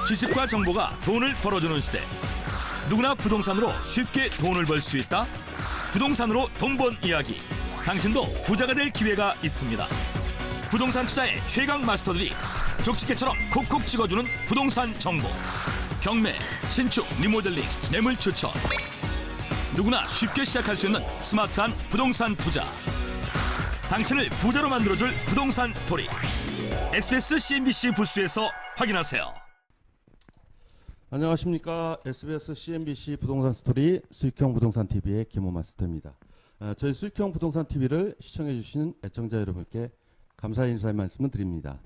지식과 정보가 돈을 벌어주는 시대. 누구나 부동산으로 쉽게 돈을 벌 수 있다. 부동산으로 돈 번 이야기. 당신도 부자가 될 기회가 있습니다. 부동산 투자의 최강 마스터들이 족집게처럼 콕콕 찍어주는 부동산 정보. 경매, 신축, 리모델링, 매물 추천. 누구나 쉽게 시작할 수 있는 스마트한 부동산 투자. 당신을 부자로 만들어줄 부동산 스토리. SBS CNBC 부스에서 확인하세요. 안녕하십니까. SBS CNBC 부동산 스토리 수익형 부동산 TV의 김호 마스터입니다. 저희 수익형 부동산 TV를 시청해 주시는 애청자 여러분께 감사의 인사의 말씀을 드립니다.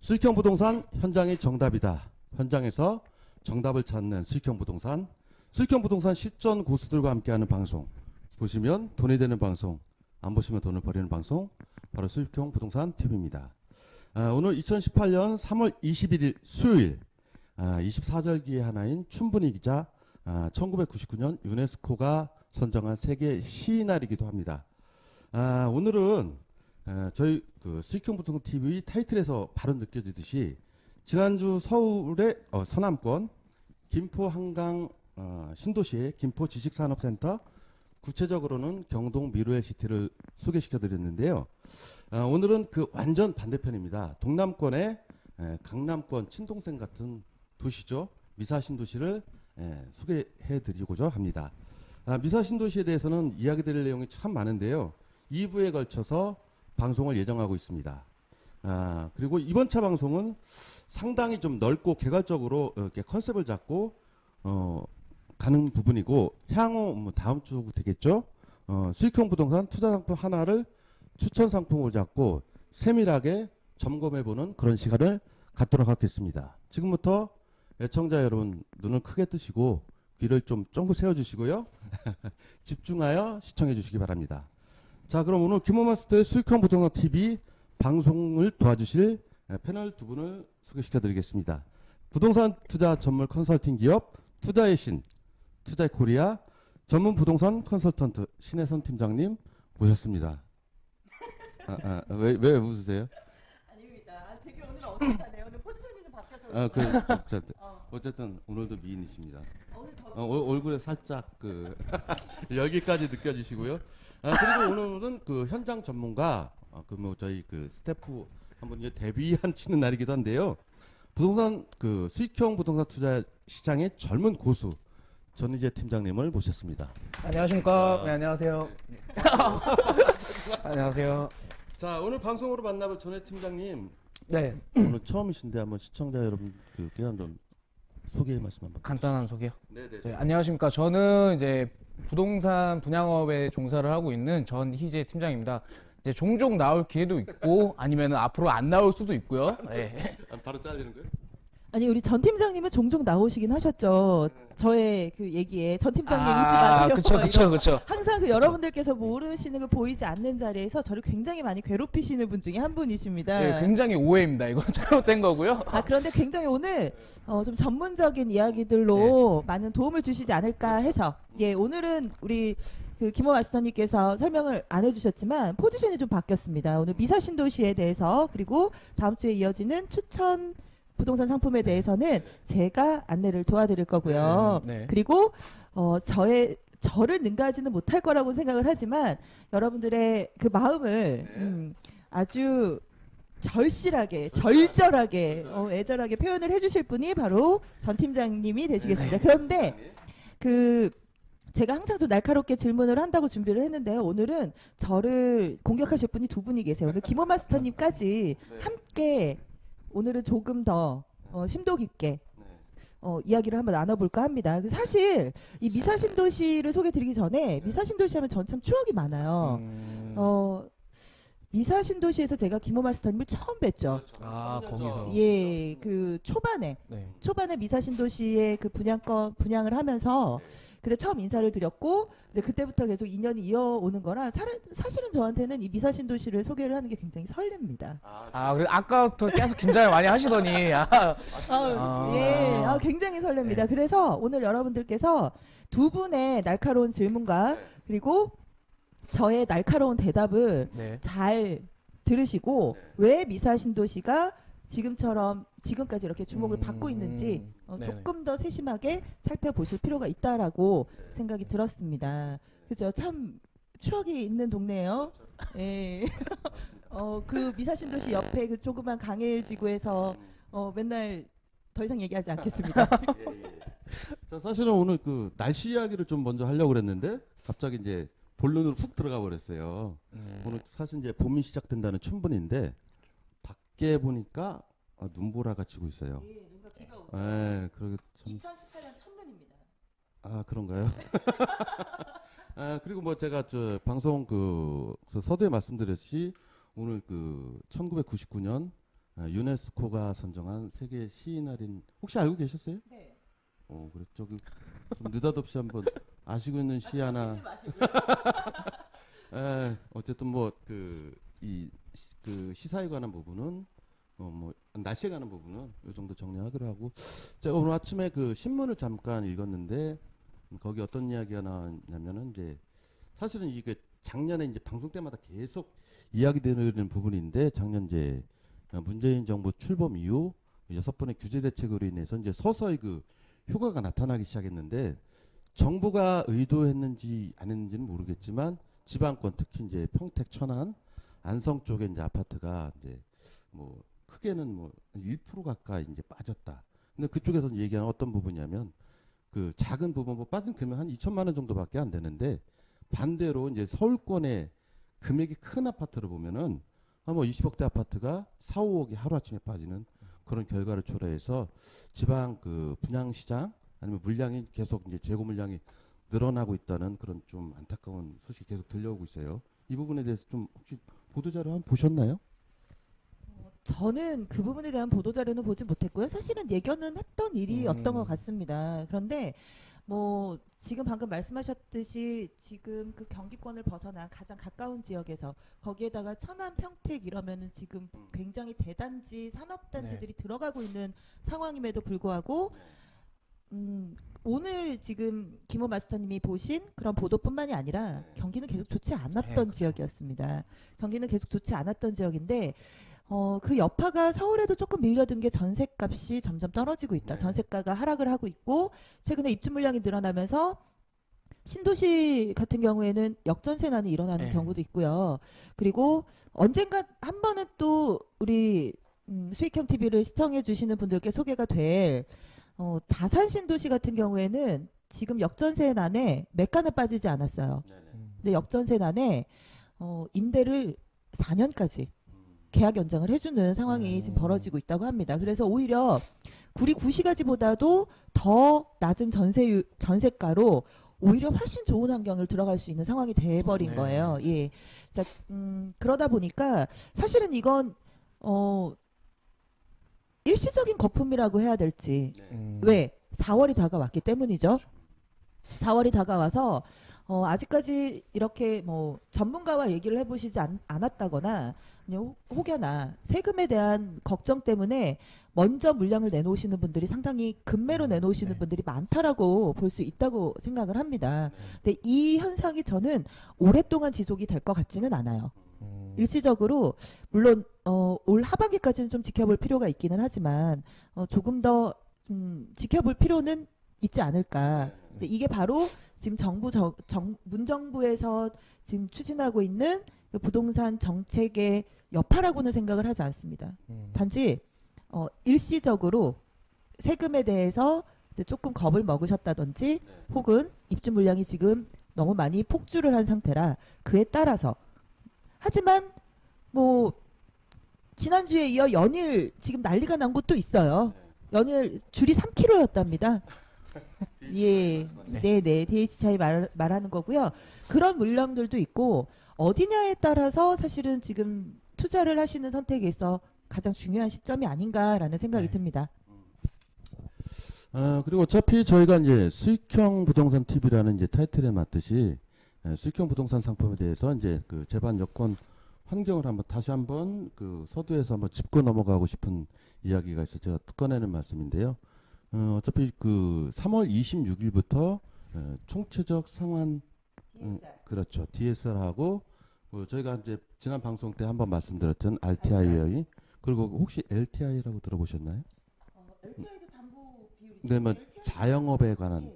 수익형 부동산 현장이 정답이다. 현장에서 정답을 찾는 수익형 부동산 실전 고수들과 함께하는 방송. 보시면 돈이 되는 방송, 안 보시면 돈을 버리는 방송, 바로 수익형 부동산 TV입니다. 오늘 2018년 3월 21일 수요일 24절기의 하나인 춘분이 기자 1999년 유네스코가 선정한 세계 시인날이기도 합니다. 오늘은 저희 그 수익형 부동산 TV 타이틀에서 바로 느껴지듯이 지난주 서울의 서남권 김포 한강 신도시의 김포 지식산업센터, 구체적으로는 경동 미루엘시티를 소개시켜 드렸는데요. 오늘은 그 완전 반대편입니다. 동남권의 강남권 친동생 같은 도시죠. 미사신도시를 소개해 드리고자 합니다. 미사신도시에 대해서는 이야기 드릴 내용이 참 많은데요. 2부에 걸쳐서 방송을 예정하고 있습니다. 그리고 이번 차 방송은 상당히 좀 넓고 개괄적으로 이렇게 컨셉을 잡고 가는 부분이고, 향후 뭐 다음 주 되겠죠. 수익형 부동산 투자 상품 하나를 추천 상품으로 잡고 세밀하게 점검해보는 그런 시간을 갖도록 하겠습니다. 지금부터 애청자 여러분 눈을 크게 뜨시고 귀를 좀 쫑긋 세워주시고요. 집중하여 시청해 주시기 바랍니다. 자, 그럼 오늘 김호 마스터의 수익형 부동산 TV 방송을 도와주실 패널 두 분을 소개시켜 드리겠습니다. 부동산 투자 전문 컨설팅 기업 투자의 신, 투자의 코리아 전문 부동산 컨설턴트 신혜선 팀장님 모셨습니다. 왜 웃으세요? 아닙니다. 되게 오늘 어색하네요. 오늘 포지션이 좀 바뀌어서. 어쨌든 오늘도 미인이십니다. 오늘 얼굴에 살짝 여기까지 느껴지시고요. 그리고 오늘은 그 현장 전문가, 저희 그 스태프 한 분 데뷔한 치는 날이기도 한데요. 부동산 수익형 부동산 투자 시장의 젊은 고수 전희재 팀장님을 모셨습니다. 안녕하십니까. 네, 안녕하세요. 안녕하세요. 자, 오늘 방송으로 만나볼 전희재 팀장님. 네. 오늘 처음이신데 한번 시청자 여러분께 한번 소개 말씀 한번. 간단한 소개요. 네네. 네, 안녕하십니까. 저는 이제 부동산 분양업에 종사를 하고 있는 전희재 팀장입니다. 이제 종종 나올 기회도 있고 아니면 앞으로 안 나올 수도 있고요. 네. 바로 잘리는 거예요? 아니, 우리 전 팀장님은 종종 나오시긴 하셨죠. 저의 그 얘기에 전 팀장님 잊지 마세요. 그쵸. 항상 여러분들께서 모르시는 걸 보이지 않는 자리에서 저를 굉장히 많이 괴롭히시는 분 중에 한 분이십니다. 네, 굉장히 오해입니다. 이건 잘못된 거고요. 그런데 굉장히 오늘 좀 전문적인 이야기들로 많은 도움을 주시지 않을까 해서, 오늘은 우리 그 김호 마스터님께서 설명을 안 해주셨지만 포지션이 좀 바뀌었습니다. 오늘 미사신도시에 대해서, 그리고 다음 주에 이어지는 추천 부동산 상품에 대해서는 제가 안내를 도와드릴 거고요. 네. 그리고 저를 능가하지는 못할 거라고 생각을 하지만 여러분들의 그 마음을 아주 절실하게, 절절하게, 애절하게 표현을 해주실 분이 바로 전 팀장님이 되시겠습니다. 그런데 제가 항상 좀 날카롭게 질문을 한다고 준비를 했는데요. 오늘은 저를 공격하실 분이 두 분이 계세요. 오늘 김호 마스터님까지 함께 오늘은 조금 더 심도 깊게 이야기를 한번 나눠볼까 합니다. 사실 이 미사신도시를 소개드리기 전에 미사신도시 하면 전 참 추억이 많아요. 미사신도시에서 제가 김호 마스터님을 처음 뵀죠. 거기서. 그 초반에 네. 미사신도시의 그 분양을 하면서 그때 처음 인사를 드렸고, 이제 그때부터 계속 인연이 이어오는 거라 사실은 저한테는 이 미사신도시를 소개를 하는 게 굉장히 설렙니다. 그래 아까부터 계속 긴장을 많이 하시더니. 굉장히 설렙니다. 그래서 오늘 여러분들께서 두 분의 날카로운 질문과 그리고 저의 날카로운 대답을 잘 들으시고 왜 미사신도시가 지금처럼 지금까지 이렇게 주목을 받고 있는지 네네. 조금 더 세심하게 살펴보실 필요가 있다라고 생각이 들었습니다. 그죠? 참 추억이 있는 동네예요. 예. 그 미사신도시 옆에 그 조그만 강일 지구에서 맨날 더 이상 얘기하지 않겠습니다. 자, 사실은 오늘 그 날씨 이야기를 좀 먼저 하려고 그랬는데 갑자기 이제 본론으로 훅 들어가 버렸어요. 오늘 사실 이제 봄이 시작된다는 춘분인데 밖에 보니까 눈보라가 치고 있어요. 예, 눈과 비가 오죠. 예, 그러게 참. 2018년 첫눈입니다. 아, 그런가요? 그리고 뭐 제가 저 방송 그 서두에 말씀드렸듯이 오늘 그 1999년 유네스코가 선정한 세계 시인날인 혹시 알고 계셨어요? 네. 그래 저기 좀 느닷없이 한번 아시고 있는 시 하나. 어쨌든 뭐 그 시사에 관한 부분은 뭐 날씨에 관한 부분은 이 정도 정리하기로 하고, 제가 오늘 아침에 그 신문을 잠깐 읽었는데 거기 어떤 이야기가 나왔냐면은 이제 사실은 이게 작년에 이제 방송 때마다 계속 이야기되는 부분인데, 작년 이제 문재인 정부 출범 이후 6번의 규제 대책으로 인해서 이제 서서히 그 효과가 나타나기 시작했는데, 정부가 의도했는지 안 했는지는 모르겠지만 지방권 특히 이제 평택, 천안, 안성 쪽에 이제 아파트가 이제 뭐 크게는 뭐 1% 가까이 이제 빠졌다. 근데 그쪽에서 얘기하는 어떤 부분이냐면 그 작은 부분 뭐 빠진 금액 한 2천만 원 정도밖에 안 되는데, 반대로 이제 서울권의 금액이 큰 아파트를 보면은 뭐 20억대 아파트가 4, 5억이 하루아침에 빠지는 그런 결과를 초래해서 지방 그 분양 시장 아니면 물량이 계속 이제 재고 물량이 늘어나고 있다는 그런 좀 안타까운 소식이 계속 들려오고 있어요. 이 부분에 대해서 좀 혹시 보도자료 한번 보셨나요? 저는 그 부분에 대한 보도자료는 보지 못했고요. 사실은 예견은 했던 일이었던 것 같습니다. 그런데 뭐 지금 방금 말씀하셨듯이 지금 그 경기권을 벗어난 가장 가까운 지역에서 거기에다가 천안, 평택 이러면은 지금 굉장히 대단지 산업단지들이 들어가고 있는 상황임에도 불구하고 오늘 지금 김호 마스터님이 보신 그런 보도뿐만이 아니라 경기는 계속 좋지 않았던 지역이었습니다. 경기는 계속 좋지 않았던 지역인데 그 여파가 서울에도 조금 밀려든 게 전셋값이 점점 떨어지고 있다. 전셋가가 하락을 하고 있고, 최근에 입주 물량이 늘어나면서 신도시 같은 경우에는 역전세난이 일어나는 경우도 있고요. 그리고 언젠가 한 번은 또 우리 수익형 TV를 시청해 주시는 분들께 소개가 될 다산 신도시 같은 경우에는 지금 역전세난에 매가는 빠지지 않았어요. 근데 역전세난에 임대를 4년까지 계약 연장을 해주는 상황이 지금 벌어지고 있다고 합니다. 그래서 오히려 구리 구시가지보다도 더 낮은 전세가로 오히려 훨씬 좋은 환경을 들어갈 수 있는 상황이 돼버린 거예요. 예. 자, 그러다 보니까 사실은 이건 일시적인 거품이라고 해야 될지. 왜? 4월이 다가왔기 때문이죠. 4월이 다가와서 아직까지 이렇게 뭐 전문가와 얘기를 해보시지 않았다거나 혹여나 세금에 대한 걱정 때문에 먼저 물량을 내놓으시는 분들이 상당히 급매로 내놓으시는 분들이 많다라고 볼 수 있다고 생각을 합니다. 근데 이 현상이 저는 오랫동안 지속이 될 것 같지는 않아요. 일시적으로 물론 올 하반기까지는 좀 지켜볼 필요가 있기는 하지만 조금 더 지켜볼 필요는 있지 않을까. 근데 이게 바로 지금 문정부에서 지금 추진하고 있는 그 부동산 정책의 여파라고는 생각을 하지 않습니다. 단지 일시적으로 세금에 대해서 이제 조금 겁을 먹으셨다든지 혹은 입주 물량이 지금 너무 많이 폭주를 한 상태라 그에 따라서, 하지만 뭐 지난주에 이어 연일 지금 난리가 난 곳도 있어요. 연일 줄이 3km였답니다. 예, 네네, DH 차이 말하는 거고요. 그런 물량들도 있고 어디냐에 따라서 사실은 지금 투자를 하시는 선택에 있어 가장 중요한 시점이 아닌가라는 생각이 듭니다. 그리고 어차피 저희가 이제 수익형 부동산 TV라는 이제 타이틀에 맞듯이 수익형 부동산 상품에 대해서 이제 그 제반 여건 환경을 다시 한번 그 서두에서 한번 짚고 넘어가고 싶은 이야기가 있어 제가 꺼내는 말씀인데요. 어차피 그 3월 26일부터 총체적 상환 그렇죠. DSR하고 저희가 이제 지난 방송 때 한번 말씀드렸던 RTI의 그리고 혹시 LTI라고 들어보셨나요? LTI도 담보 비율이 네, 뭐 자영업에 관한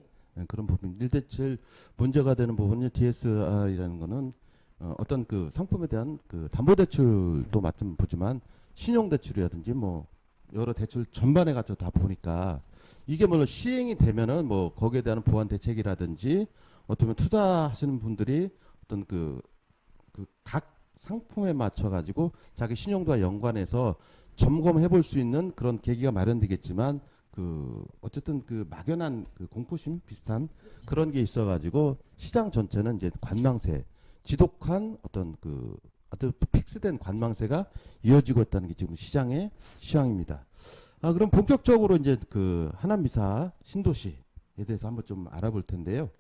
그런 부분. 일대 제일 문제가 되는 부분이 DSR이라는 거는 어떤 그 상품에 대한 그 담보대출도 마침 보지만 신용대출이라든지 뭐 여러 대출 전반에 갖춰 다 보니까 이게 뭐 시행이 되면은 뭐 거기에 대한 보완 대책이라든지 어떻게 보면 투자하시는 분들이 어떤 그 각 상품에 맞춰 가지고 자기 신용도와 연관해서 점검해 볼 수 있는 그런 계기가 마련되겠지만 그 어쨌든 그 막연한 그 공포심 비슷한 그런 게 있어 가지고 시장 전체는 이제 관망세 지독한 어떤 그 아주 픽스된 관망세가 이어지고 있다는 게 지금 시장의 시황입니다. 그럼 본격적으로 이제 그 하남미사 신도시에 대해서 한번 좀 알아볼 텐데요.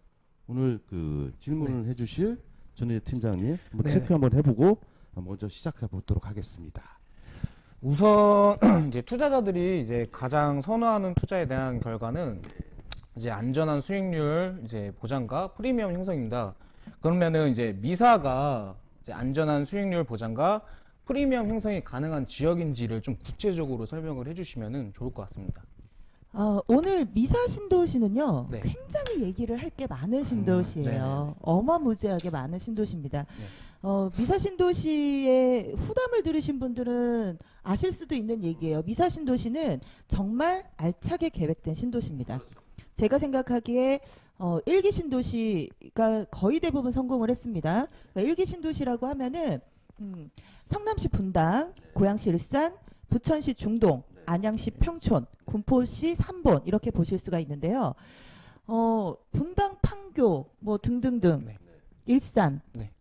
오늘 그 질문을 해주실 전혜재 팀장님 한번 네. 체크 한번 해보고 먼저 시작해 보도록 하겠습니다. 우선 이제 투자자들이 이제 가장 선호하는 투자에 대한 결과는 이제 안전한 수익률, 이제 보장과 프리미엄 형성입니다. 그러면은 이제 미사가 이제 안전한 수익률 보장과 프리미엄 형성이 가능한 지역인지를 좀 구체적으로 설명을 해주시면은 좋을 것 같습니다. 오늘 미사 신도시는요, 네. 굉장히 얘기를 할 게 많은 신도시예요. 어마무지하게 많은 신도시입니다. 미사 신도시의 후담을 들으신 분들은 아실 수도 있는 얘기예요. 미사 신도시는 정말 알차게 계획된 신도시입니다. 제가 생각하기에 1기 신도시가 거의 대부분 성공을 했습니다. 그러니까 1기 신도시라고 하면은 성남시 분당, 고양시 일산, 부천시 중동, 안양시 평촌, 군포시 삼본 이렇게 보실 수가 있는데요. 분당, 판교 뭐 등등등 네. 일산 네.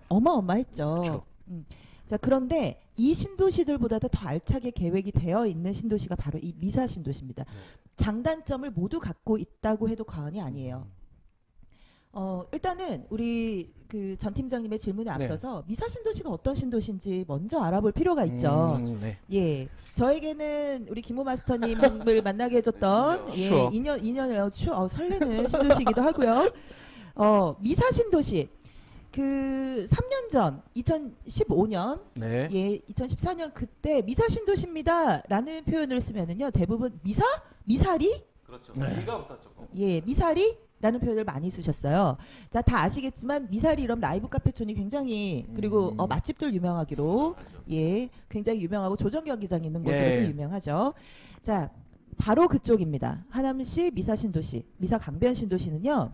어마어마했죠. 그렇죠. 자, 그런데 이 신도시들보다도 더 알차게 계획이 되어 있는 신도시가 바로 이 미사 신도시입니다. 장단점을 모두 갖고 있다고 해도 과언이 아니에요. 일단은 우리 그 전 팀장님의 질문에 앞서서 미사 신도시가 어떤 신도시인지 먼저 알아볼 필요가 있죠. 네. 예, 저에게는 우리 김호 마스터님을 만나게 해줬던 추억. 인연을 설레는 신도시이기도 하고요. 미사 신도시 그 3년 전 2015년 네. 2014년 그때 미사 신도시입니다라는 표현을 쓰면은요 대부분 미사리 그렇죠. 네. 미가 붙었죠. 미사리라는 표현을 많이 쓰셨어요. 다 아시겠지만 미사리 이런 라이브 카페촌이 굉장히 그리고 맛집들 유명하기로 굉장히 유명하고 조정 경기장 있는 곳으로도 유명하죠. 자, 바로 그쪽입니다. 하남시 미사 신도시, 미사 강변 신도시는요.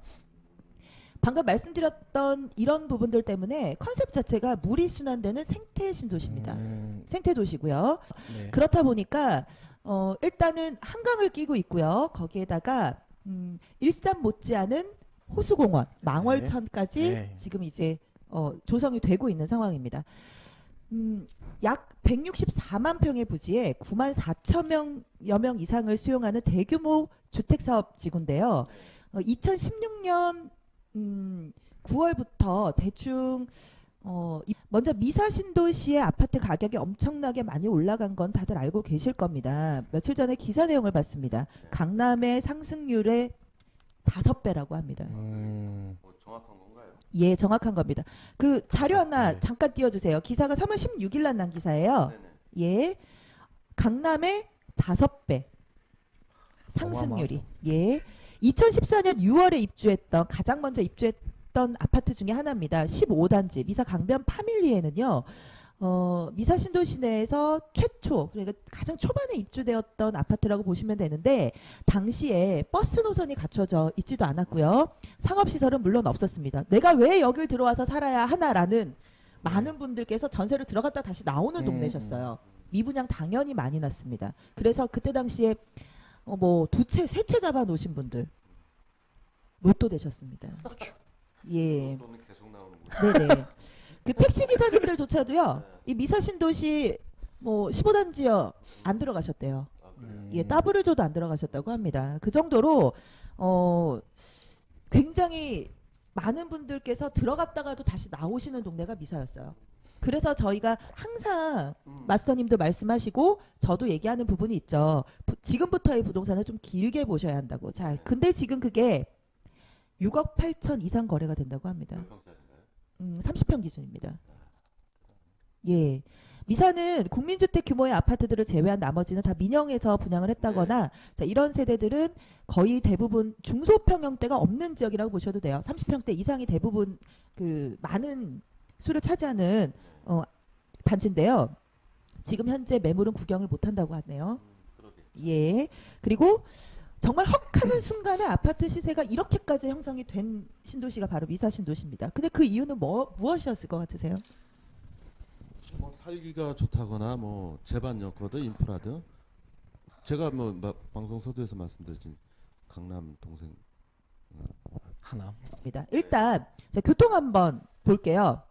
방금 말씀드렸던 이런 부분들 때문에 컨셉 자체가 물이 순환되는 생태 신도시입니다. 생태 도시고요. 네. 그렇다 보니까 일단은 한강을 끼고 있고요. 거기에다가 일산 못지않은 호수공원, 망월천까지 네. 지금 이제 조성이 되고 있는 상황입니다. 약 164만 평의 부지에 9만 4천여 명 이상을 수용하는 대규모 주택사업 지구인데요. 2016년 9월부터 대충 먼저 미사 신도시의 아파트 가격이 엄청나게 많이 올라간 건 다들 알고 계실 겁니다. 며칠 전에 기사 내용을 봤습니다. 강남의 상승률의 5배라고 합니다. 정확한 건가요? 예, 정확한 겁니다. 그 자료 하나 잠깐 띄워주세요. 기사가 3월 16일 날 난 기사예요. 예, 강남의 5배 상승률이. 예, 2014년 6월에 입주했던 가장 먼저 입주했던 아파트 중에 하나입니다. 15단지 미사 강변 파밀리에는요. 미사 신도시 내에서 최초 그러니까 가장 초반에 입주되었던 아파트라고 보시면 되는데 당시에 버스 노선이 갖춰져 있지도 않았고요. 상업시설은 물론 없었습니다. 내가 왜 여길 들어와서 살아야 하나라는 많은 분들께서 전세를 들어갔다 다시 나오는 동네셨어요. 미분양 당연히 많이 났습니다. 그래서 그때 당시에 뭐 2채, 3채 잡아 놓으신 분들 로또 되셨습니다. 예. 돈은 계속 나오는군요. 네네. 그 택시 기사님들조차도요. 이 미사 신도시 뭐 15단지요 안 들어가셨대요. 예, 따블을 줘도 안 들어가셨다고 합니다. 그 정도로 굉장히 많은 분들께서 들어갔다가도 다시 나오시는 동네가 미사였어요. 그래서 저희가 항상 마스터님도 말씀하시고 저도 얘기하는 부분이 있죠. 지금부터의 부동산을 좀 길게 보셔야 한다고. 자, 근데 지금 그게 6억 8천 이상 거래가 된다고 합니다. 30평 기준입니다. 예. 미사는 국민주택 규모의 아파트들을 제외한 나머지는 다 민영에서 분양을 했다거나 자, 이런 세대들은 거의 대부분 중소평형대가 없는 지역이라고 보셔도 돼요. 30평대 이상이 대부분 그 많은 수를 차지하는 단지인데요. 지금 현재 매물은 구경을 못한다고 하네요. 예. 그리고 정말 헉하는 순간에 아파트 시세가 이렇게까지 형성이 된 신도시가 바로 미사 신도시입니다. 근데 그 이유는 무엇이었을 것 같으세요? 뭐 살기가 좋다거나 뭐 제반 여건들 인프라든 제가 뭐 방송 서두에서 말씀드린 강남 동생 하나. 일단 자, 교통 한번 볼게요.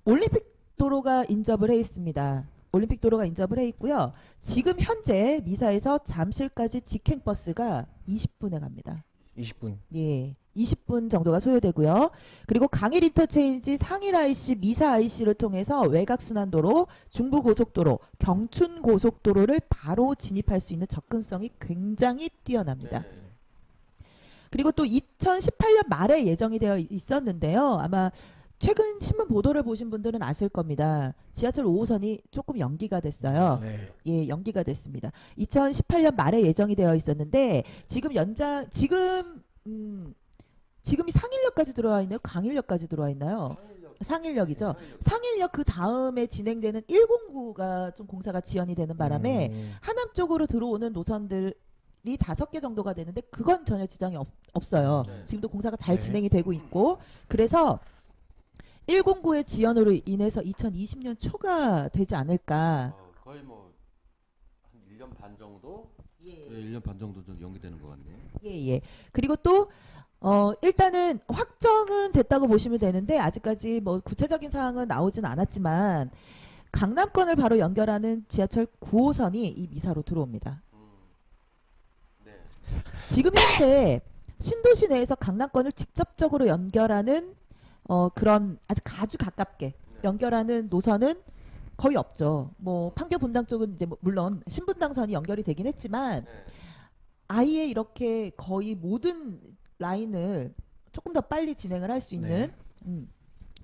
올림픽 도로가 인접을 해 있습니다. 올림픽 도로가 인접을 해 있고요. 지금 현재 미사에서 잠실까지 직행버스가 20분에 갑니다. 20분. 예, 20분 정도가 소요되고요. 그리고 강일 인터체인지 상일 IC, 미사 IC를 통해서 외곽순환도로, 중부고속도로, 경춘고속도로를 바로 진입할 수 있는 접근성이 굉장히 뛰어납니다. 그리고 또 2018년 말에 예정이 되어 있었는데요. 아마 최근 신문 보도를 보신 분들은 아실 겁니다. 지하철 5호선이 조금 연기가 됐어요. 네. 예, 연기가 됐습니다. 2018년 말에 예정이 되어 있었는데 지금이 상일역까지 들어와 있나요? 강일역까지 들어와 있나요? 상일역이죠. 상일역 그 다음에 진행되는 109가 좀 공사가 지연이 되는 바람에 하남 쪽으로 들어오는 노선들이 5개 정도가 되는데 그건 전혀 지장이 없어요. 지금도 공사가 잘 진행이 되고 있고 그래서 109의 지연으로 인해서 2020년 초가 되지 않을까. 거의 뭐 한 1년 반 정도? 예, 1년 반 정도 좀 연기되는 것 같네요. 예. 그리고 또 일단은 확정은 됐다고 보시면 되는데 아직까지 뭐 구체적인 사항은 나오진 않았지만 강남권을 바로 연결하는 지하철 9호선이 이 미사로 들어옵니다. 네. 지금 현재 신도시 내에서 강남권을 직접적으로 연결하는 그런 아주 가깝게 연결하는 노선은 거의 없죠. 뭐 판교 분당 쪽은 이제 물론 신분당선이 연결이 되긴 했지만 아예 이렇게 거의 모든 라인을 조금 더 빨리 진행을 할 수 있는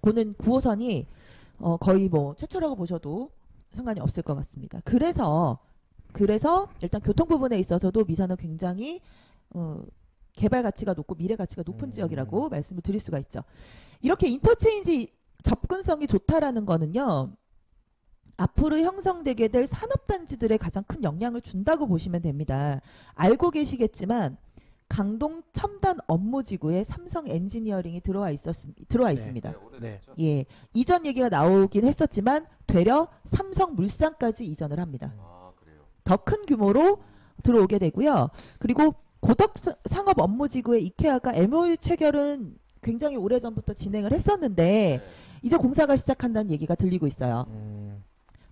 그는 9호선이 거의 뭐 최초라고 보셔도 상관이 없을 것 같습니다. 그래서 일단 교통 부분에 있어서도 미사는 굉장히 개발 가치가 높고 미래 가치가 높은 지역이라고 말씀을 드릴 수가 있죠. 이렇게 인터체인지 접근성이 좋다라는 거는요. 앞으로 형성되게 될 산업단지들에 가장 큰 영향을 준다고 보시면 됩니다. 알고 계시겠지만 강동 첨단 업무지구에 삼성 엔지니어링이 들어와 있습니다. 네. 예, 이전 얘기가 나오긴 했었지만 되려 삼성물산까지 이전을 합니다. 더 큰 규모로 들어오게 되고요. 그리고 고덕 상업 업무지구의 이케아가 MOU 체결은 굉장히 오래전부터 진행을 했었는데 이제 공사가 시작한다는 얘기가 들리고 있어요.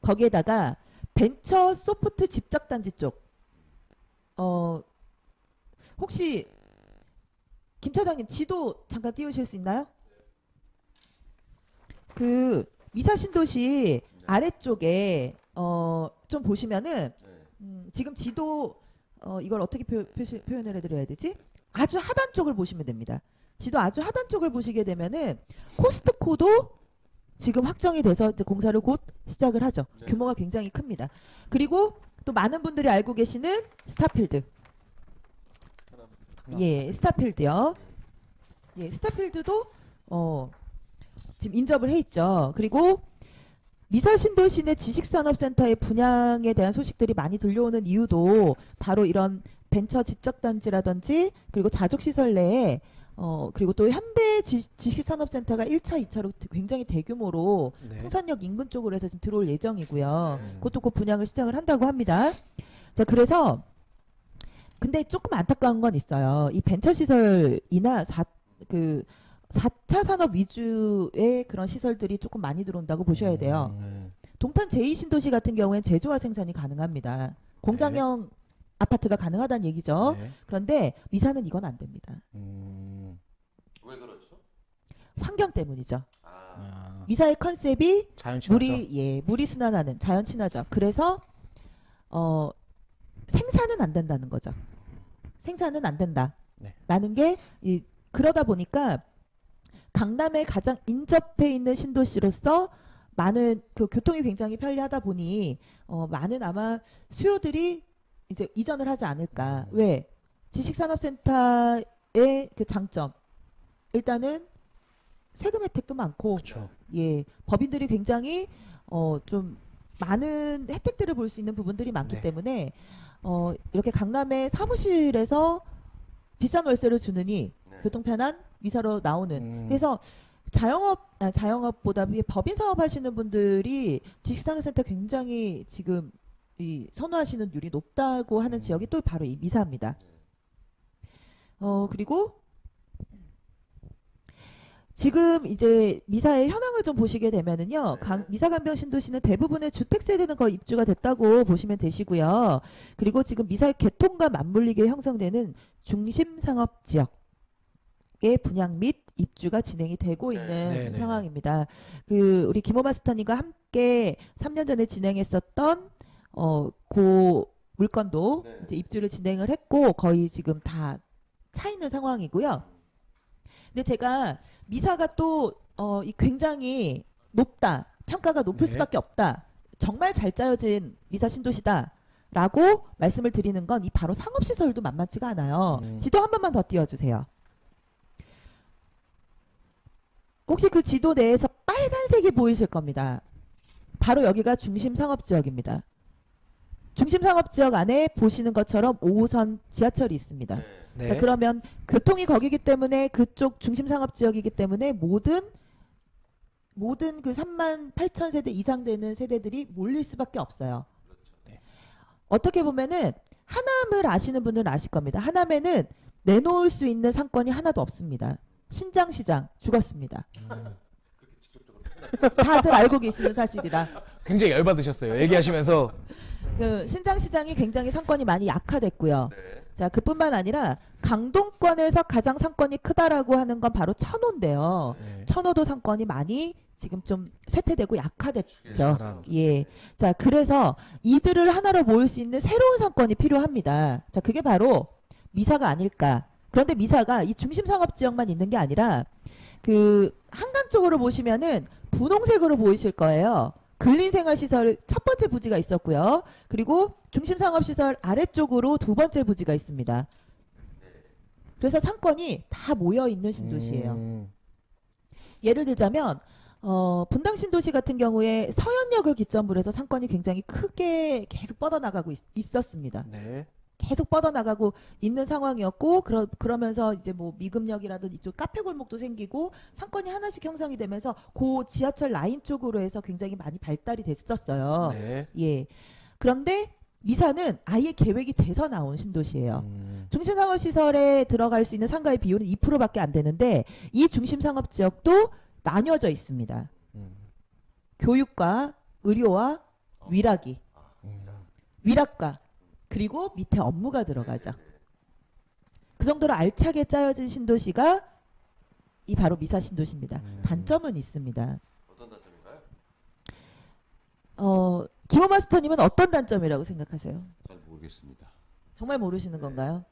거기에다가 벤처 소프트 집적단지 쪽 혹시 김 차장님 지도 잠깐 띄우실 수 있나요? 그 미사 신도시 아래쪽에 좀 보시면은 지금 지도 이걸 어떻게 표현을 해드려야 되지? 아주 하단 쪽을 보시면 됩니다. 지도 아주 하단 쪽을 보시게 되면은 코스트코도 지금 확정이 돼서 이제 공사를 곧 시작을 하죠. 규모가 굉장히 큽니다. 그리고 또 많은 분들이 알고 계시는 스타필드. 예, 스타필드요. 예, 스타필드도 지금 인접을 해 있죠. 그리고 미사 신도시 내 지식산업센터의 분양에 대한 소식들이 많이 들려오는 이유도 바로 이런 벤처 지적단지라든지 그리고 자족시설 내에 그리고 또 현대 지식산업센터가 1차, 2차로 굉장히 대규모로 풍산역 인근 쪽으로 해서 지금 들어올 예정이고요. 그것도 곧 분양을 시작을 한다고 합니다. 자, 그래서 근데 조금 안타까운 건 있어요. 이 벤처시설이나 4차 산업 위주의 그런 시설들이 조금 많이 들어온다고 보셔야 돼요. 동탄 제2신도시 같은 경우엔 제조화 생산이 가능합니다. 공장형 아파트가 가능하다는 얘기죠. 그런데 미사는 이건 안 됩니다. 왜 그렇죠? 환경 때문이죠. 미사의 컨셉이 물이 순환하는 자연 친화적. 그래서 생산은 안 된다는 거죠. 생산은 안 된다. 라는 게 그러다 보니까 강남에 가장 인접해 있는 신도시로서 많은 그 교통이 굉장히 편리하다 보니 많은 아마 수요들이 이제 이전을 하지 않을까. 왜? 지식산업센터의 그 장점. 일단은 세금 혜택도 많고, 그렇죠. 예, 법인들이 굉장히 좀 많은 혜택들을 볼 수 있는 부분들이 많기 네. 때문에 이렇게 강남의 사무실에서 비싼 월세를 주느니 네. 교통편한 미사로 나오는. 그래서 자영업보다 법인 사업 하시는 분들이 지식산업센터 굉장히 지금 이 선호하시는 율이 높다고 하는 지역이 또 바로 이 미사입니다. 그리고 지금 이제 미사의 현황을 좀 보시게 되면은요, 미사 간병 신도시는 대부분의 주택 세대는 거의 입주가 됐다고 보시면 되시고요. 그리고 지금 미사의 개통과 맞물리게 형성되는 중심 상업 지역의 분양 및 입주가 진행이 되고 있는 네, 네. 상황입니다. 그 우리 김호 마스터님과 함께 3년 전에 진행했었던 고 물건도 네. 이제 입주를 진행을 했고 거의 지금 다 차 있는 상황이고요. 근데 제가 미사가 또 이 굉장히 높다, 평가가 높을 네. 수밖에 없다, 정말 잘 짜여진 미사 신도시다라고 말씀을 드리는 건 이 바로 상업시설도 만만치가 않아요. 지도 한 번만 더 띄워주세요. 혹시 그 지도 내에서 빨간색이 보이실 겁니다. 바로 여기가 중심 상업지역입니다. 중심 상업지역 안에 보시는 것처럼 5호선 지하철이 있습니다. 네. 자, 그러면 교통이 거기기 때문에 그쪽 중심 상업 지역이기 때문에 모든 그 38,000 세대 이상 되는 세대들이 몰릴 수밖에 없어요. 네. 어떻게 보면은 하남을 아시는 분들은 아실 겁니다. 하남에는 내놓을 수 있는 상권이 하나도 없습니다. 신장시장 죽었습니다. 다들 알고 계시는 사실이라. 굉장히 열받으셨어요. 얘기하시면서. 그 신장시장이 굉장히 상권이 많이 약화됐고요. 자, 그뿐만 아니라 강동권에서 가장 상권이 크다라고 하는 건 바로 천호인데요. 네. 천호도 상권이 많이 지금 좀 쇠퇴되고 약화됐죠. 사람. 예. 자, 그래서 이들을 하나로 모을 수 있는 새로운 상권이 필요합니다. 자, 그게 바로 미사가 아닐까. 그런데 미사가 이 중심 상업 지역만 있는 게 아니라 그 한강 쪽으로 보시면은 분홍색으로 보이실 거예요. 근린생활시설 첫 번째 부지가 있었고요. 그리고 중심상업시설 아래쪽으로 두 번째 부지가 있습니다. 그래서 상권이 다 모여있는 신도시예요. 예를 들자면 분당 신도시 같은 경우에 서현역을 기점으로 해서 상권이 굉장히 크게 계속 뻗어나가고 있었습니다. 네. 계속 뻗어나가고 있는 상황이었고 그러면서 이제 뭐 미금역이라든 이쪽 카페 골목도 생기고 상권이 하나씩 형성이 되면서 그 지하철 라인 쪽으로 해서 굉장히 많이 발달이 됐었어요. 네. 예. 그런데 미사는 아예 계획이 돼서 나온 신도시예요. 중심상업시설에 들어갈 수 있는 상가의 비율은 2%밖에 안 되는데 이 중심상업지역도 나뉘어져 있습니다. 교육과 의료와 위락이, 위락과 그리고 밑에 업무가 들어가죠. 그 정도로 알차게 짜여진 신도시가 이 바로 미사 신도시입니다. 단점은 있습니다. 어떤 단점인가요? 김호 마스터님은 어떤 단점이라고 생각하세요? 잘 모르겠습니다. 정말 모르시는 건가요?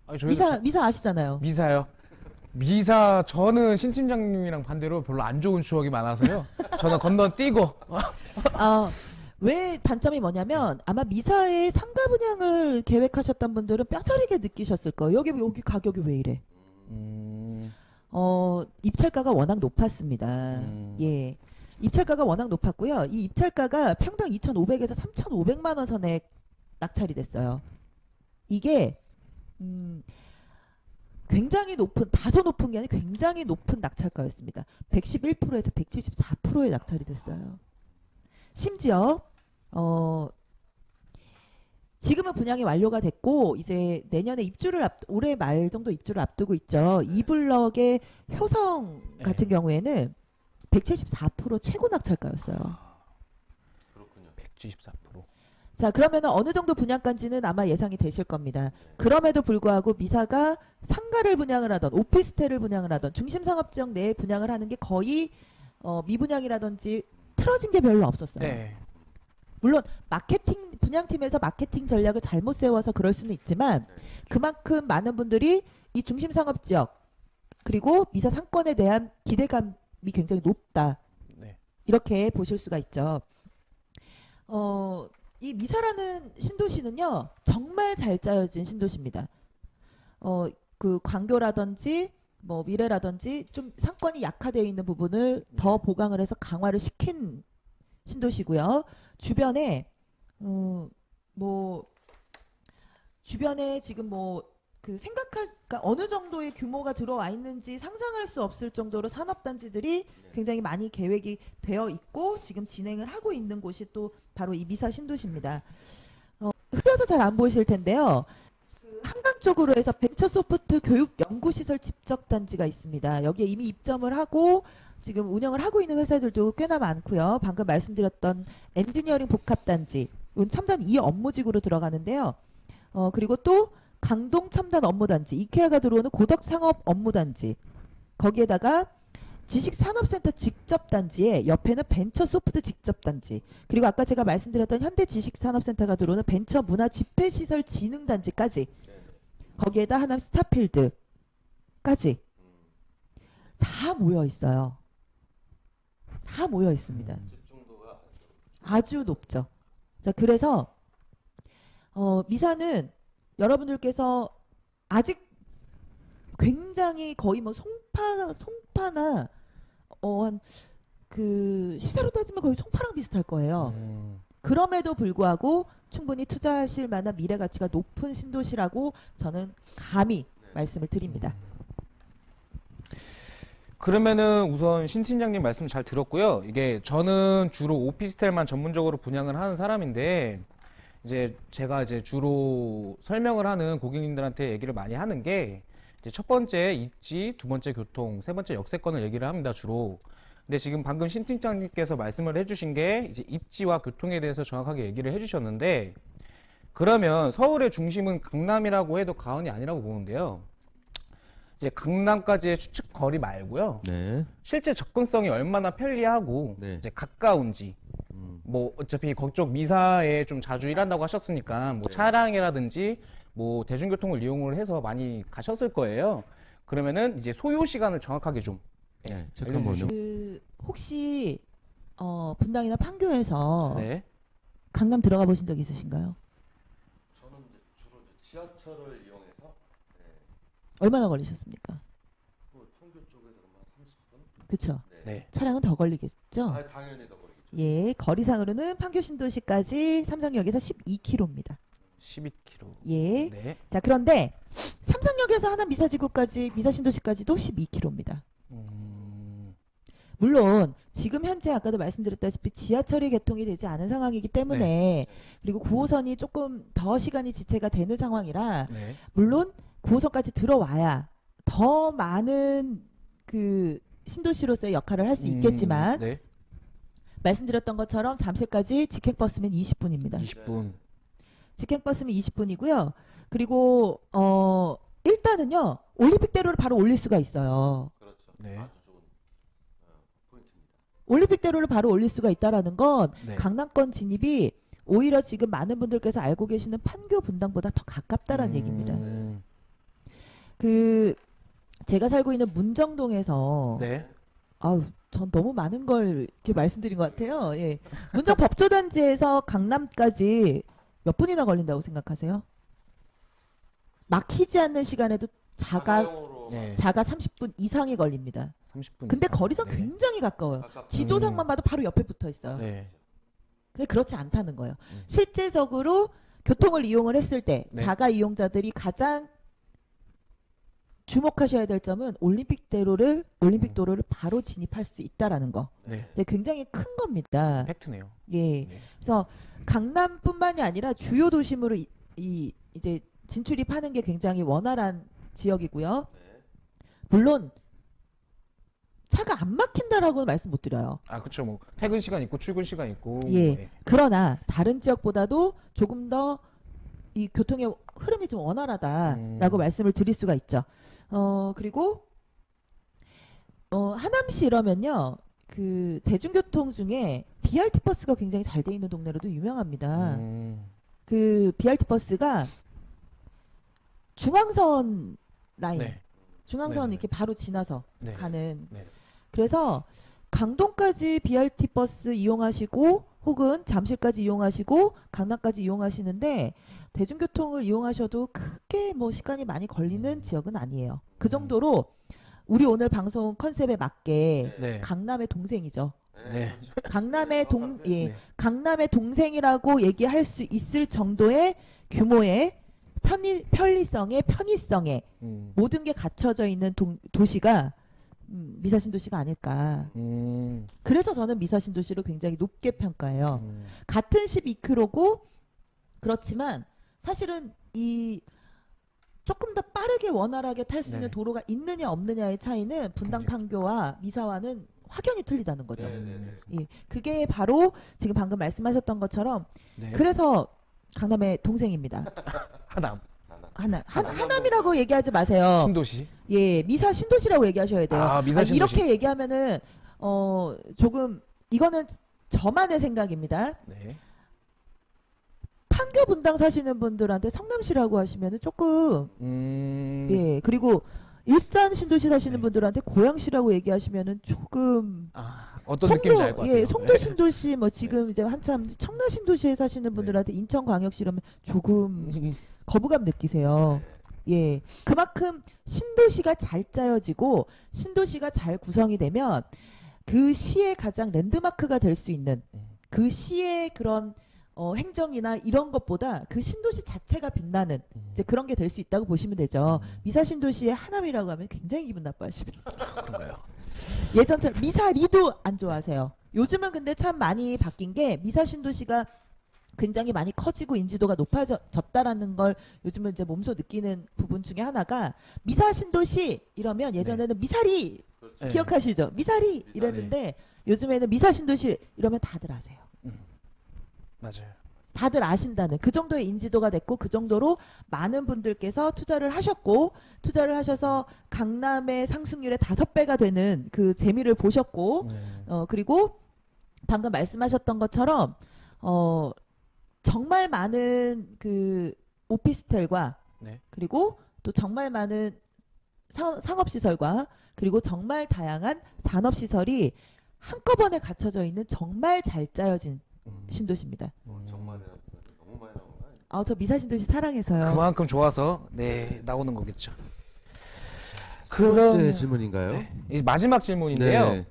아니, 저희도 미사 아시잖아요. 미사요. 미사 저는 신 팀장님이랑 반대로 별로 안 좋은 추억이 많아서요. 저는 건너뛰고. 왜 단점이 뭐냐면 아마 미사의 상가 분양을 계획하셨던 분들은 뼈저리게 느끼셨을 거예요. 여기 가격이 왜 이래? 입찰가가 워낙 높았습니다. 예. 입찰가가 워낙 높았고요. 이 입찰가가 평당 2,500에서 3,500만 원 선에 낙찰이 됐어요. 이게 굉장히 높은, 다소 높은 게 아니라 굉장히 높은 낙찰가였습니다. 111%에서 174%의 낙찰이 됐어요. 심지어 지금은 분양이 완료가 됐고 이제 내년에 올해 말 정도 입주를 앞두고 있죠. 이 블럭의 효성 같은 경우에는 174% 최고 낙찰가였어요. 그렇군요. 174%. 자, 그러면 어느 정도 분양가인지는 아마 예상이 되실 겁니다. 그럼에도 불구하고 미사가 상가를 분양을 하던 오피스텔을 분양을 하던 중심상업지역 내에 분양을 하는 게 거의 미분양이라든지 틀어진 게 별로 없었어요. 네. 물론 분양팀에서 마케팅 전략을 잘못 세워서 그럴 수는 있지만 그만큼 많은 분들이 이 중심상업지역 그리고 미사 상권에 대한 기대감이 굉장히 높다. 이렇게 보실 수가 있죠. 이 미사라는 신도시는요 정말 잘 짜여진 신도시입니다. 그 광교라든지 뭐 미래라든지 좀 상권이 약화되어 있는 부분을 더 보강을 해서 강화를 시킨 신도시고요. 주변에 뭐 주변에 지금 뭐 그 그러니까 어느 정도의 규모가 들어와 있는지 상상할 수 없을 정도로 산업단지들이 굉장히 많이 계획이 되어 있고 지금 진행을 하고 있는 곳이 또 바로 이 미사 신도시입니다. 흐려서 잘 안 보이실 텐데요. 그 한강 쪽으로 해서 벤처소프트 교육 연구시설 집적단지가 있습니다. 여기에 이미 입점을 하고 지금 운영을 하고 있는 회사들도 꽤나 많고요. 방금 말씀드렸던 엔지니어링 복합단지, 이건 첨단 2 업무지구로 들어가는데요. 그리고 또 강동 첨단 업무단지, 이케아가 들어오는 고덕상업 업무단지, 거기에다가 지식산업센터 직접단지에 옆에는 벤처소프트 직접단지, 그리고 아까 제가 말씀드렸던 현대지식산업센터가 들어오는 벤처문화 집회시설 진흥단지까지, 거기에다 하남 스타필드까지 다 모여 있어요. 다 모여 있습니다. 아주 높죠. 자, 그래서 미사는 여러분들께서 아직 굉장히 거의 뭐 송파나 한 그 시세로 따지면 거의 송파랑 비슷할 거예요. 그럼에도 불구하고 충분히 투자하실 만한 미래 가치가 높은 신도시라고 저는 감히 말씀을 드립니다. 그러면은 우선 신 팀장님 말씀 잘 들었고요. 이게 저는 주로 오피스텔만 전문적으로 분양을 하는 사람인데 이제 제가 이제 주로 설명을 하는 고객님들한테 얘기를 많이 하는 게 이제 첫 번째 입지, 두 번째 교통, 세 번째 역세권을 얘기를 합니다, 주로. 근데 지금 방금 신 팀장님께서 말씀을 해주신 게 이제 입지와 교통에 대해서 정확하게 얘기를 해주셨는데, 그러면 서울의 중심은 강남이라고 해도 과언이 아니라고 보는데요. 이제 강남까지의 추측 거리 말고요. 네. 실제 접근성이 얼마나 편리하고 네. 이제 가까운지. 뭐 어차피 그쪽 미사에 좀 자주 일한다고 하셨으니까 뭐 차량이라든지 뭐 대중교통을 이용을 해서 많이 가셨을 거예요. 그러면은 이제 소요 시간을 정확하게 좀 체크 한번 그 혹시 분당이나 판교에서 네. 강남 들어가 보신 적 있으신가요? 저는 이제 주로 지하철을 이용해서 얼마나 걸리셨습니까? 판교 쪽에서 한 30분? 그쵸? 네. 차량은 더 걸리겠죠? 당연히 더 걸리겠죠. 예, 거리상으로는 판교 신도시까지 삼성역에서 12km입니다. 12km. 예. 네. 자, 그런데 삼성역에서 하남 미사지구까지, 미사신도시까지도 12km입니다. 물론 지금 현재 아까도 말씀드렸다시피 지하철이 개통이 되지 않은 상황이기 때문에 그리고 9호선이 조금 더 시간이 지체가 되는 상황이라 네. 물론 9호선까지 들어와야 더 많은 그 신도시로서의 역할을 할 수 있겠지만 네. 말씀드렸던 것처럼 잠실까지 직행버스면 20분입니다. 20분. 직행버스면 20분이고요. 그리고 일단은요. 올림픽대로를 바로 올릴 수가 있어요. 그렇죠. 네. 아주 좋은 포인트입니다. 올림픽대로를 바로 올릴 수가 있다라는 건 네. 강남권 진입이 오히려 지금 많은 분들께서 알고 계시는 판교 분당보다 더 가깝다라는 얘기입니다. 그 제가 살고 있는 문정동에서 네. 아우 전 너무 많은 걸 이렇게 말씀드린 것 같아요. 예. 문정 법조단지에서 강남까지 몇 분이나 걸린다고 생각하세요? 막히지 않는 시간에도 자가 네. 30분 이상이 걸립니다. 30분. 근데 이상. 거리상 네. 굉장히 가까워요. 지도상만 봐도 바로 옆에 붙어 있어요. 네. 근데 그렇지 않다는 거예요. 실제적으로 교통을 이용을 했을 때 네. 자가 이용자들이 가장 주목하셔야 될 점은 올림픽도로를 바로 진입할 수 있다라는 거. 네. 네, 굉장히 큰 겁니다. 팩트네요. 예. 네. 그래서 강남뿐만이 아니라 주요 도심으로 이제 진출입하는 게 굉장히 원활한 지역이고요. 물론 차가 안 막힌다라고는 말씀 못 드려요. 아, 그렇죠. 뭐 퇴근 시간 있고 출근 시간 있고. 예. 네. 그러나 다른 지역보다도 조금 더 이 교통의 흐름이 좀 원활하다라고 말씀을 드릴 수가 있죠. 그리고 하남시 이러면요. 그 대중교통 중에 BRT 버스가 굉장히 잘 돼 있는 동네로도 유명합니다. 그 BRT 버스가 중앙선 라인, 네. 중앙선 네. 이렇게 바로 지나서 네. 가는. 네. 그래서 강동까지 BRT 버스 이용하시고 혹은 잠실까지 이용하시고 강남까지 이용하시는데 대중교통을 이용하셔도 크게 뭐 시간이 많이 걸리는 지역은 아니에요. 그 정도로 우리 오늘 방송 컨셉에 맞게 네. 강남의 동생이죠. 네. 강남의 네. 강남의 동생이라고 얘기할 수 있을 정도의 규모의 편리성에 편의성에 모든 게 갖춰져 있는 도시가 미사신도시가 아닐까. 그래서 저는 미사신도시를 굉장히 높게 평가해요. 같은 12km고 그렇지만 사실은 이 조금 더 빠르게 원활하게 탈 수 있는 네. 도로가 있느냐 없느냐의 차이는 분당 판교와 미사와는 확연히 틀리다는 거죠. 예, 그게 바로 지금 방금 말씀하셨던 것처럼 네. 그래서 강남의 동생입니다. 하남. 하남이라고 얘기하지 마세요. 신도시. 예, 미사 신도시라고 얘기하셔야 돼요. 아, 미사 신도시. 이렇게 얘기하면은 조금 이거는 저만의 생각입니다. 네. 판교 분당 사시는 분들한테 성남시라고 하시면은 조금 예, 그리고 일산 신도시 사시는 네. 분들한테 고양시라고 얘기하시면은 조금 어떤 느낌인지 알 것 같아요. 예, 송도 네. 신도시 뭐 지금 이제 한참 청라 신도시에 사시는 분들한테 인천광역시 이러면 조금 거부감 느끼세요. 예, 그만큼 신도시가 잘 짜여지고 신도시가 잘 구성이 되면 그 시의 가장 랜드마크가 될 수 있는 그 시의 그런 행정이나 이런 것보다 그 신도시 자체가 빛나는 이제 그런 게 될 수 있다고 보시면 되죠. 미사신도시의 하남이라고 하면 굉장히 기분 나빠하시면 그런가요? 예전처럼 미사리도 안 좋아하세요. 요즘은 근데 참 많이 바뀐 게 미사신도시가 굉장히 많이 커지고 인지도가 높아졌다라는 걸 요즘은 이제 몸소 느끼는 부분 중에 하나가 미사신도시 이러면 예전에는 미사리 네. 기억하시죠? 미사리 이랬는데 요즘에는 미사신도시 이러면 다들 아세요. 맞아요. 다들 아신다는 그 정도의 인지도가 됐고 그 정도로 많은 분들께서 투자를 하셨고 투자를 하셔서 강남의 상승률의 5배가 되는 그 재미를 보셨고 그리고 방금 말씀하셨던 것처럼 정말 많은 그 오피스텔과 네. 그리고 또 정말 많은 상업시설과 그리고 정말 다양한 산업시설이 한꺼번에 갖춰져 있는 정말 잘 짜여진 신도시입니다. 정말 너무 많이 나온 거 아니에요? 저 미사신도시 사랑해서요. 그만큼 좋아서 네 나오는 거겠죠. 세 번째 질문인가요? 네. 이제 마지막 질문인데요. 네.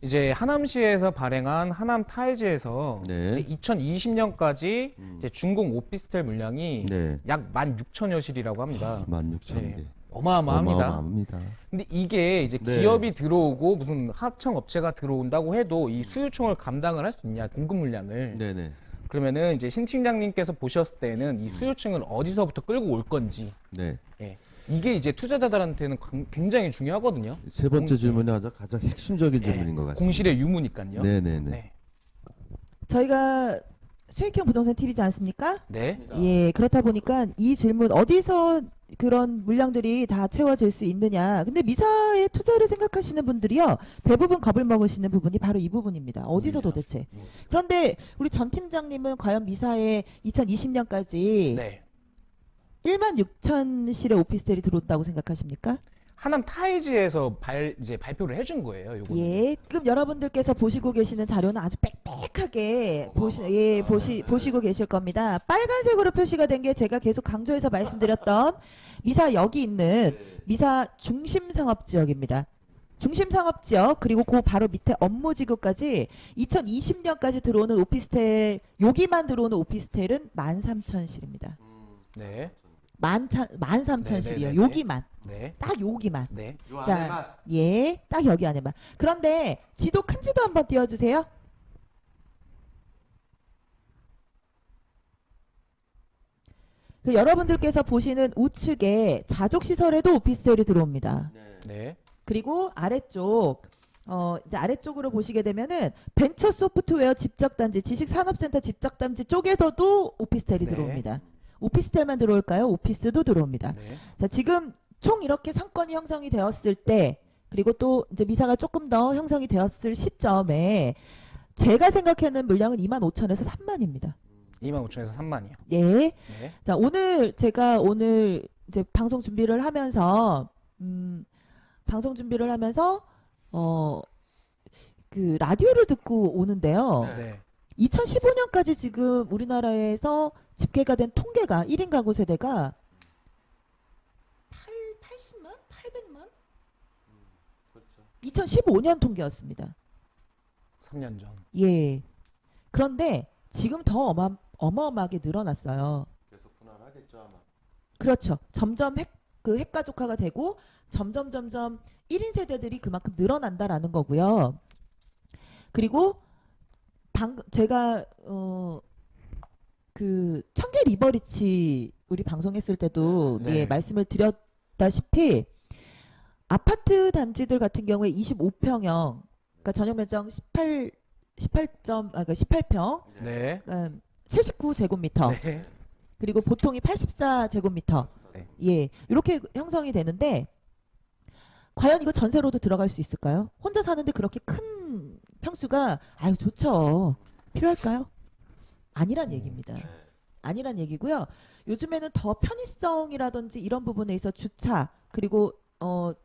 이제 하남시에서 발행한 하남 타이즈에서 네. 2020년까지 이제 중공 오피스텔 물량이 네. 약 16,000여 실이라고 합니다. 16,000개. 네. 어마어마합니다. 어마어마합니다. 근데 이게 이제 네. 기업이 들어오고 무슨 하청 업체가 들어온다고 해도 이 수요청을 감당을 할 수 있냐 공급 물량을 네네. 그러면은 이제 신 팀장님께서 보셨을 때는 이 수요층을 어디서부터 끌고 올 건지 네. 예. 이게 이제 투자자들한테는 굉장히 중요하거든요. 세 번째 공- 질문이 아주 가장 핵심적인 질문인 것 같습니다. 공실의 유무니까요. 네네네. 네. 저희가 수익형 부동산 TV지 않습니까? 네. 예, 그렇다 보니까 이 질문 어디서 그런 물량들이 다 채워질 수 있느냐. 근데 미사에 투자를 생각하시는 분들이요. 대부분 겁을 먹으시는 부분이 바로 이 부분입니다. 어디서 도대체. 그런데 우리 전 팀장님은 과연 미사에 2020년까지 네. 16,000실의 오피스텔이 들어온다고 생각하십니까? 하남 타이즈에서 이제 발표를 해준 거예요. 요거는. 예, 지금 여러분들께서 보시고 계시는 자료는 아주 빽빽하게 보시고 계실 겁니다. 빨간색으로 표시가 된 게 제가 계속 강조해서 말씀드렸던 미사 여기 있는 미사 중심상업지역입니다. 중심상업지역 그리고 그 바로 밑에 업무지구까지 2020년까지 들어오는 오피스텔 여기만 들어오는 오피스텔은 13,000실입니다. 네. 13,000실이요. 네, 네, 네, 여기만. 네. 딱 여기만. 네. 자, 예, 딱 여기 안에만. 그런데 지도 큰 지도 한번 띄워주세요. 그 여러분들께서 보시는 우측에 자족 시설에도 오피스텔이 들어옵니다. 네. 그리고 아래쪽 이제 아래쪽으로 보시게 되면은 벤처 소프트웨어 집적단지, 지식산업센터 집적단지 쪽에서도 오피스텔이 네. 들어옵니다. 오피스텔만 들어올까요? 오피스도 들어옵니다. 네. 자, 지금 총 이렇게 상권이 형성이 되었을 때 그리고 또 이제 미사가 조금 더 형성이 되었을 시점에 제가 생각하는 물량은 25,000에서 3만입니다. 25,000에서 3만이요. 예. 네. 자, 제가 오늘 이제 방송 준비를 하면서 그 라디오를 듣고 오는데요. 네. 2015년까지 지금 우리나라에서 집계가 된 통계가 1인 가구 세대가 80만? 800만? 2015년 통계였습니다. 3년 전. 예. 그런데 지금 더 어마어마하게 늘어났어요. 계속 분할하겠죠 아마. 그렇죠. 점점 핵가족화가 되고 점점 1인 세대들이 그만큼 늘어난다라는 거고요. 그리고 제가 그 청계 리버리치 우리 방송했을 때도 네. 예, 말씀을 드렸다시피 아파트 단지들 같은 경우에 25평형 그러니까 전용 면적 18평 네. 79제곱미터 네. 그리고 보통이 84제곱미터 네. 예 이렇게 형성이 되는데 과연 이거 전세로도 들어갈 수 있을까요? 혼자 사는데 그렇게 큰 평수가 아유 좋죠. 필요할까요? 아니란 얘기입니다. 아니란 얘기고요. 요즘에는 더 편의성이라든지 이런 부분에 있어 주차 그리고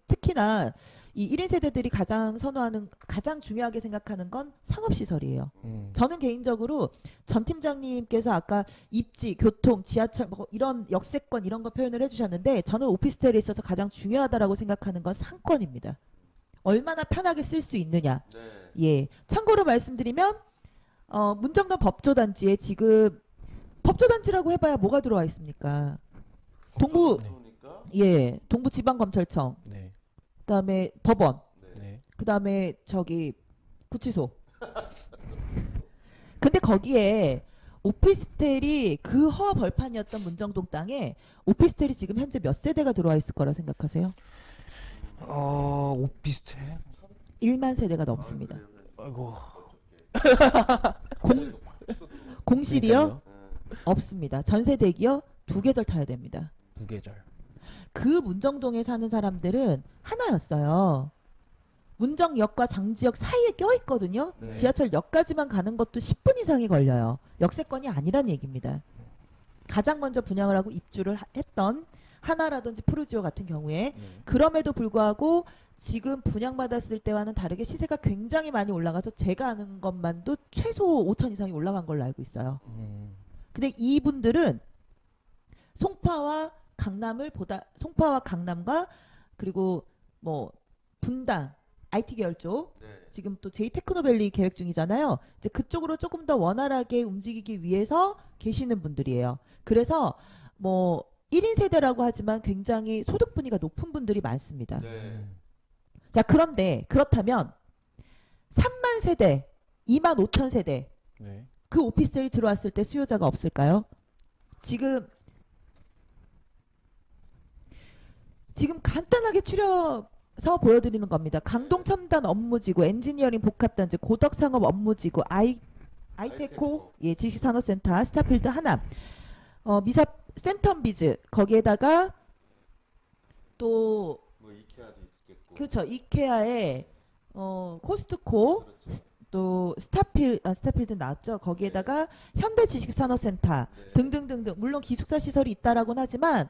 특히나 이 1인 세대들이 가장 선호하는 가장 중요하게 생각하는 건 상업시설이에요. 저는 개인적으로 전 팀장님께서 아까 입지, 교통, 지하철 뭐 이런 역세권 이런 거 표현을 해주셨는데 저는 오피스텔에 있어서 가장 중요하다라고 생각하는 건 상권입니다. 얼마나 편하게 쓸 수 있느냐. 예. 참고로 말씀드리면 문정동 법조단지에 지금 법조단지라고 해봐야 뭐가 들어와 있습니까? 동부 예, 동부지방검찰청, 네. 그다음에 법원, 네. 그다음에 저기 구치소. 근데 거기에 오피스텔이 그 허 벌판이었던 문정동 땅에 오피스텔이 지금 현재 몇 세대가 들어와 있을 거라 생각하세요? 오피스텔? 1만 세대가 넘습니다. 아이고. 공실이요? 없습니다. 전세 대기요? 2계절 타야 됩니다. 2계절. 그 문정동에 사는 사람들은 하나였어요. 문정역과 장지역 사이에 껴있거든요. 네. 지하철역까지만 가는 것도 10분 이상이 걸려요. 역세권이 아니란 얘기입니다. 가장 먼저 분양을 하고 입주를 했던 하나라든지 푸르지오 같은 경우에 그럼에도 불구하고 지금 분양받았을 때와는 다르게 시세가 굉장히 많이 올라가서 제가 아는 것만도 최소 5천 이상이 올라간 걸로 알고 있어요. 근데 이분들은 송파와 강남과 그리고 뭐 분당 IT 계열 쪽 지금 또 J테크노밸리 계획 중이잖아요. 이제 그쪽으로 조금 더 원활하게 움직이기 위해서 계시는 분들이에요. 그래서 뭐 1인 세대라고 하지만 굉장히 소득 분위기가 높은 분들이 많습니다. 자, 그런데 그렇다면 3만 세대, 2만 5천 세대 네. 그 오피스텔이 들어왔을 때 수요자가 없을까요? 지금 간단하게 추려서 보여드리는 겁니다. 강동첨단 업무지구, 엔지니어링 복합단지, 고덕상업 업무지구, 아이테코, 예, 지식산업센터, 스타필드 하남, 미사 센텀비즈 거기에다가 또 뭐 이케아도 있겠고. 그렇죠. 이케아의 코스트코 또 스타필드 나왔죠. 거기에다가 현대지식산업센터 등등등등 물론 기숙사 시설이 있다라고는 하지만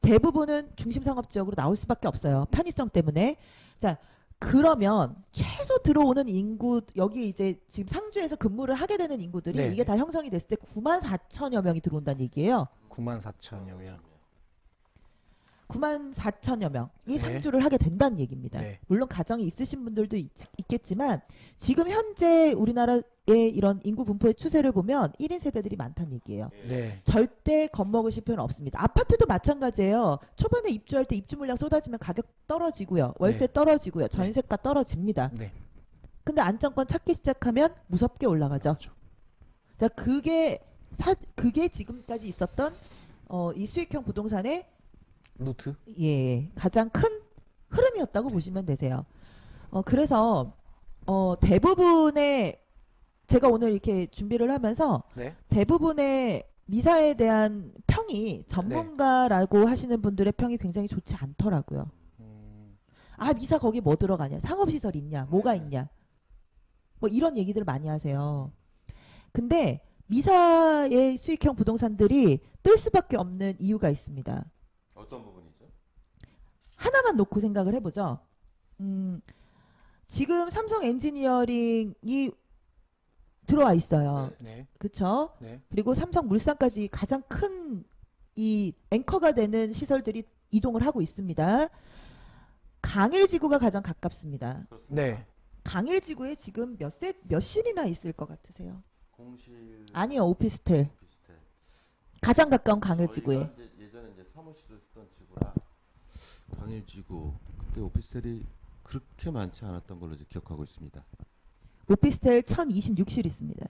대부분은 중심상업 지역으로 나올 수밖에 없어요. 편의성 때문에. 자, 그러면 최소 들어오는 인구 여기 이제 지금 상주에서 근무를 하게 되는 인구들이 네. 이게 다 형성이 됐을 때 9만 4천여 명이 들어온다는 얘기예요. 9만 4천여 명. 9만 4천여 명이 네. 상주를 하게 된다는 얘기입니다. 네. 물론 가정이 있으신 분들도 있겠지만 지금 현재 우리나라의 이런 인구 분포의 추세를 보면 1인 세대들이 많다는 얘기예요. 네. 절대 겁먹으실 필요는 없습니다. 아파트도 마찬가지예요. 초반에 입주할 때 입주 물량 쏟아지면 가격 떨어지고요. 월세 네. 떨어지고요. 전세가 떨어집니다. 네. 근데 안정권 찾기 시작하면 무섭게 올라가죠. 그렇죠. 자, 그게 지금까지 있었던 이 수익형 부동산의 루트? 예, 가장 큰 흐름이었다고 보시면 되세요. 그래서 대부분의 제가 오늘 이렇게 준비를 하면서 네. 대부분의 미사에 대한 평이 전문가라고 하시는 분들의 평이 굉장히 좋지 않더라고요. 아, 미사 거기 뭐 들어가냐? 상업시설 있냐? 뭐가 있냐? 뭐 이런 얘기들 많이 하세요. 근데 미사의 수익형 부동산들이 뜰 수밖에 없는 이유가 있습니다. 어떤 부분이죠? 하나만 놓고 생각을 해보죠. 지금 삼성 엔지니어링이 들어와 있어요. 네. 그렇죠? 네. 그리고 삼성물산까지 가장 큰 이 앵커가 되는 시설들이 이동을 하고 있습니다. 강일지구가 가장 가깝습니다. 네. 강일지구에 지금 몇 실이나 있을 것 같으세요? 공실 아니요, 오피스텔. 비슷해. 가장 가까운 강일지구에. 저희가 이제 예전에 이제 사무실을 쓰던 지구라 강일지구 그때 오피스텔이 그렇게 많지 않았던 걸로 이제 기억하고 있습니다. 오피스텔 1026실 있습니다.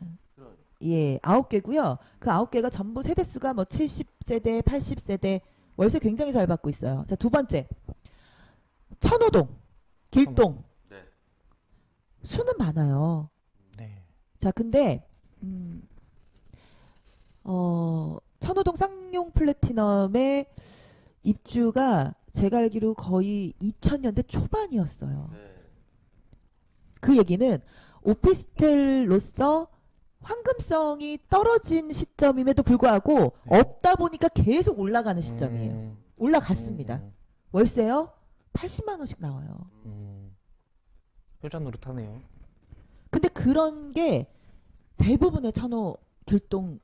예, 9개고요. 그 9개가 전부 세대수가 뭐 70세대, 80세대, 월세 굉장히 잘 받고 있어요. 자, 두 번째. 천호동, 길동. 네. 수는 많아요. 네. 자, 근데 천호동 쌍용 플래티넘의 입주가 제가 알기로 거의 2000년대 초반이었어요. 네. 그 얘기는 오피스텔로서 황금성이 떨어진 시점임에도 불구하고 네. 얻다 보니까 계속 올라가는 시점이에요. 올라갔습니다. 월세요? 80만 원씩 나와요. 효자 노릇하네요. 근데 그런 게 대부분의 천호 길동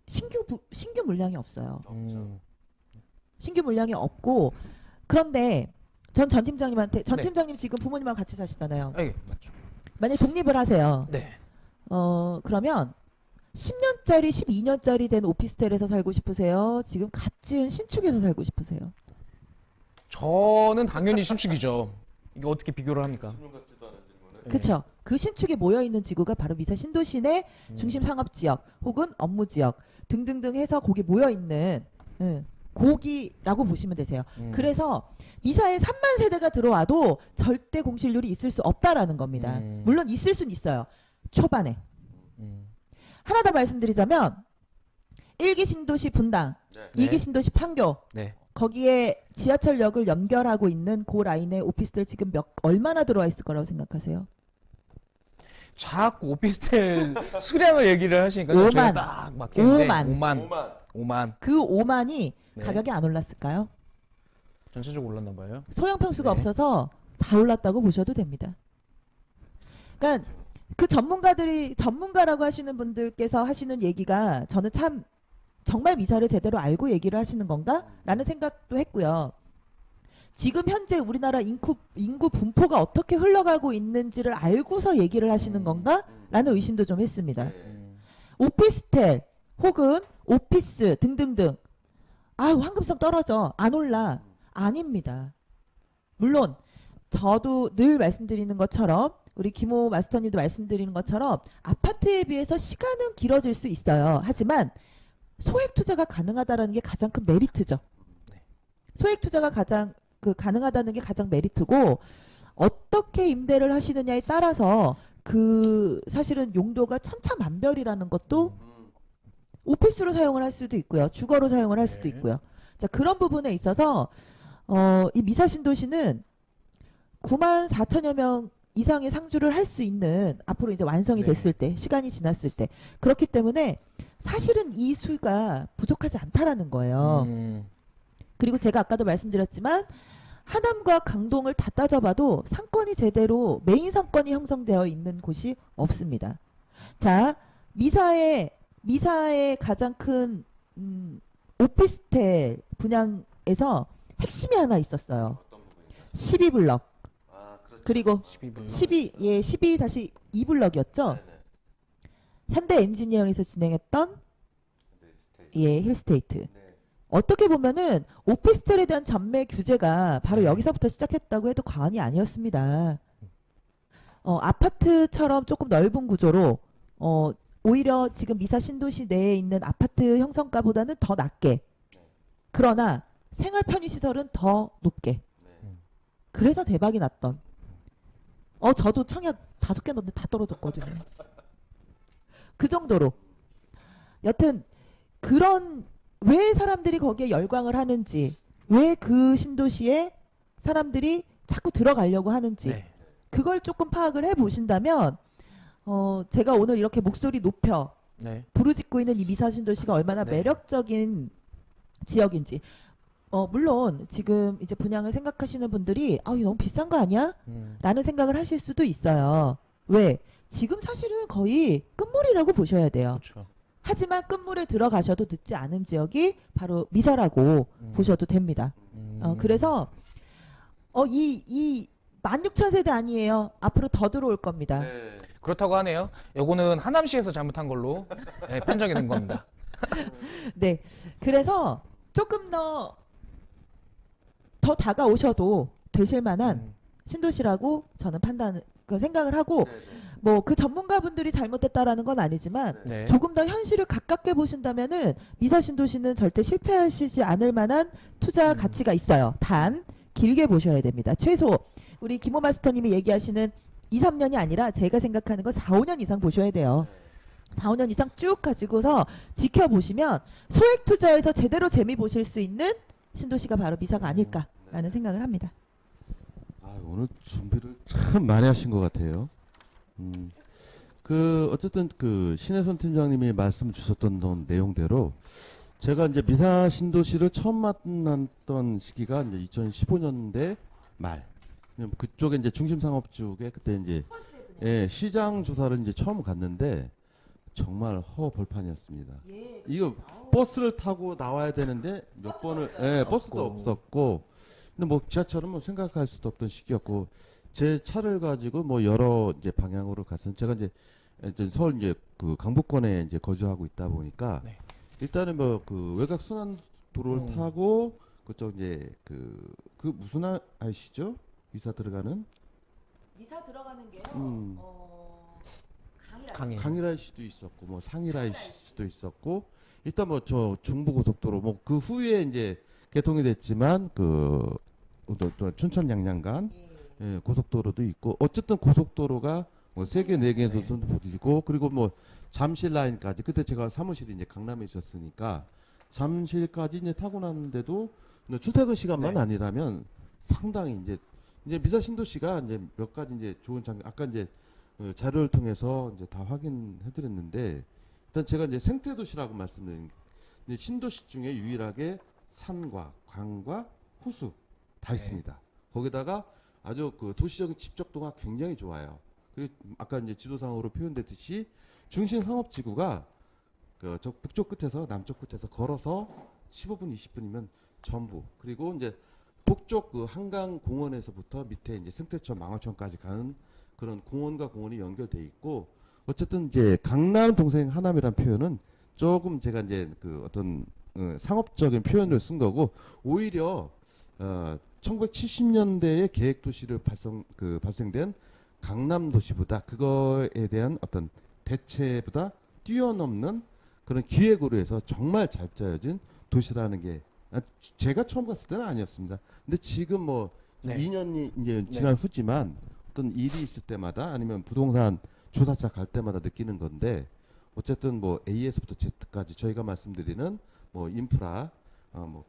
신규 물량이 없어요. 신규 물량이 없고 그런데 전 팀장님한테 전 네. 팀장님 지금 부모님하고 같이 사시잖아요. 예, 맞죠. 만약에 독립을 하세요. 네. 그러면 10년짜리 12년짜리 된 오피스텔에서 살고 싶으세요? 지금 갓 지은 신축에서 살고 싶으세요? 저는 당연히 신축이죠. 이게 어떻게 비교를 합니까? 질문 같지도 않은 질문을. 네. 그렇죠. 그 신축에 모여 있는 지구가 바로 미사 신도시 내 중심 상업 지역 혹은 업무 지역 등등등 해서 거기 모여 있는 고기라고 보시면 되세요. 그래서 미사에 3만 세대가 들어와도 절대 공실률이 있을 수 없다라는 겁니다. 물론 있을 수는 있어요. 초반에. 하나 더 말씀드리자면 1기 신도시 분당, 네. 2기 신도시 판교 네. 거기에 지하철역을 연결하고 있는 그 라인에 오피스텔 지금 얼마나 들어와 있을 거라고 생각하세요? 자꾸 오피스텔 수량을 얘기를 하시니까 5만. 제가 딱 맞겠는데 5만. 5만. 그 5만이 네. 가격이 안 올랐을까요? 전체적으로 올랐나 봐요. 소형 평수가 네. 없어서 다 올랐다고 보셔도 됩니다. 그러니까 그 전문가라고 하시는 분들께서 하시는 얘기가 저는 참 정말 미사를 제대로 알고 얘기를 하시는 건가라는 생각도 했고요. 지금 현재 우리나라 인구 분포가 어떻게 흘러가고 있는지를 알고서 얘기를 하시는 건가라는 의심도 좀 했습니다. 오피스텔 혹은 오피스 등등등 황금성 떨어져 안 올라 아닙니다. 물론 저도 늘 말씀드리는 것처럼 우리 김호 마스터님도 말씀드리는 것처럼 아파트에 비해서 시간은 길어질 수 있어요. 하지만 소액 투자가 가능하다라는 게 가장 큰 메리트죠. 소액 투자가 가능하다는 게 가장 메리트고 어떻게 임대를 하시느냐에 따라서 그 사실은 용도가 천차만별이라는 것도 오피스로 사용을 할 수도 있고요. 주거로 사용을 할 수도 있고요. 자, 그런 부분에 있어서 이 미사 신도시는 9만 4천여 명 이상의 상주를 할 수 있는 앞으로 이제 완성이 네. 됐을 때 시간이 지났을 때 그렇기 때문에 사실은 이 수가 부족하지 않다라는 거예요. 그리고 제가 아까도 말씀드렸지만 하남과 강동을 다 따져봐도 상권이 제대로 메인 상권이 형성되어 있는 곳이 없습니다. 자, 미사의 가장 큰 오피스텔 분양에서 핵심이 하나 있었어요. 12블럭. 그리고 12-2블럭이었죠. 현대 엔지니어링에서 진행했던 힐스테이트. 어떻게 보면은 오피스텔에 대한 전매 규제가 바로 여기서부터 시작했다고 해도 과언이 아니었습니다. 아파트처럼 조금 넓은 구조로 오히려 지금 미사 신도시 내에 있는 아파트 형성가보다는 더 낮게 그러나 생활 편의시설은 더 높게 그래서 대박이 났던 저도 청약 5개 넣었는데 다 떨어졌거든요. 그 정도로 여튼 그런 왜 사람들이 거기에 열광을 하는지 왜 그 신도시에 사람들이 자꾸 들어가려고 하는지 네. 그걸 조금 파악을 해보신다면 제가 오늘 이렇게 목소리 높여 네. 부르짖고 있는 이 미사 신도시가 얼마나 네. 매력적인 지역인지 물론 지금 이제 분양을 생각하시는 분들이 이거 너무 비싼 거 아니야? 라는 생각을 하실 수도 있어요. 왜? 지금 사실은 거의 끝물이라고 보셔야 돼요. 그렇죠. 하지만 끝물에 들어가셔도 늦지 않은 지역이 바로 미사라고 보셔도 됩니다. 그래서 이 16,000세대 아니에요. 앞으로 더 들어올 겁니다. 네. 그렇다고 하네요. 요거는 하남시에서 잘못한 걸로 네, 판정이 된 겁니다. 네. 그래서 조금 더 다가오셔도 되실 만한 신도시라고 저는 생각을 하고 뭐 그 전문가분들이 잘못됐다라는 건 아니지만 네. 조금 더 현실을 가깝게 보신다면은 미사 신도시는 절대 실패하시지 않을 만한 투자 가치가 있어요. 단 길게 보셔야 됩니다. 최소 우리 김호 마스터님이 얘기하시는 2, 3년이 아니라 제가 생각하는 건 4, 5년 이상 보셔야 돼요. 4, 5년 이상 쭉 가지고서 지켜보시면 소액 투자에서 제대로 재미 보실 수 있는 신도시가 바로 미사가 아닐까라는 생각을 합니다. 오늘 준비를 참 많이 하신 것 같아요. 어쨌든 신혜선 팀장님이 말씀 주셨던 내용대로 제가 이제 미사 신도시를 처음 만났던 시기가 이제 2015년대 말. 그쪽에 이제 중심 상업 쪽에 그때 이제 시장 조사를 이제 처음 갔는데 정말 허벌판이었습니다. 이거 버스를 타고 나와야 되는데 몇 번을 버스도 없었고, 근데 뭐 지하철은 뭐 생각할 수도 없던 시기였고, 제 차를 가지고 뭐 여러 이제 방향으로 갔었는데 제가 이제 서울 이제 강북권에 이제 거주하고 있다 보니까 일단은 뭐 외곽 순환 도로를 타고 그쪽 이제 무슨 아시죠? 미사 들어가는? 미사 들어가는 게요. 강일아이씨도 있었고 뭐 상일아이씨도 있었고, 일단 뭐 저 중부고속도로 뭐 그 후에 이제 개통이 됐지만 또 춘천 양양간 고속도로도 있고, 어쨌든 고속도로가 뭐 3개 4개 정도 보이고, 그리고 뭐 잠실 라인까지, 그때 제가 사무실이 이제 강남에 있었으니까 잠실까지 이제 타고 났는데도 출퇴근 시간만 아니라면 상당히 이제 미사 신도시가 이제 몇 가지 이제 좋은 장면, 아까 이제 자료를 통해서 이제 다 확인해드렸는데, 일단 제가 이제 생태 도시라고 말씀드린 이제 신도시 중에 유일하게 산과 강과 호수 다 있습니다. 거기다가 아주 도시적인 집적도가 굉장히 좋아요. 그리고 아까 이제 지도상으로 표현됐듯이 중심 상업지구가 저 북쪽 끝에서 남쪽 끝에서 걸어서 15분 20분이면 전부, 그리고 이제 북쪽 한강 공원에서부터 밑에 이제 생태천 망원천까지 가는 그런 공원과 공원이 연결돼 있고, 어쨌든 이제 강남 동생 하남이란 표현은 조금 제가 이제 어떤 상업적인 표현을 쓴 거고, 오히려 1970년대에 계획 도시를 발생된 강남 도시보다 그거에 대한 어떤 대체보다 뛰어넘는 그런 기획으로 해서 정말 잘 짜여진 도시라는 게 제가 처음 갔을 때는 아니었습니다. 근데 지금 뭐 2년이 이제 지난 후지만 어떤 일이 있을 때마다 아니면 부동산 조사차 갈 때마다 느끼는 건데, 어쨌든 뭐 A에서부터 Z까지 저희가 말씀드리는 뭐 인프라, 뭐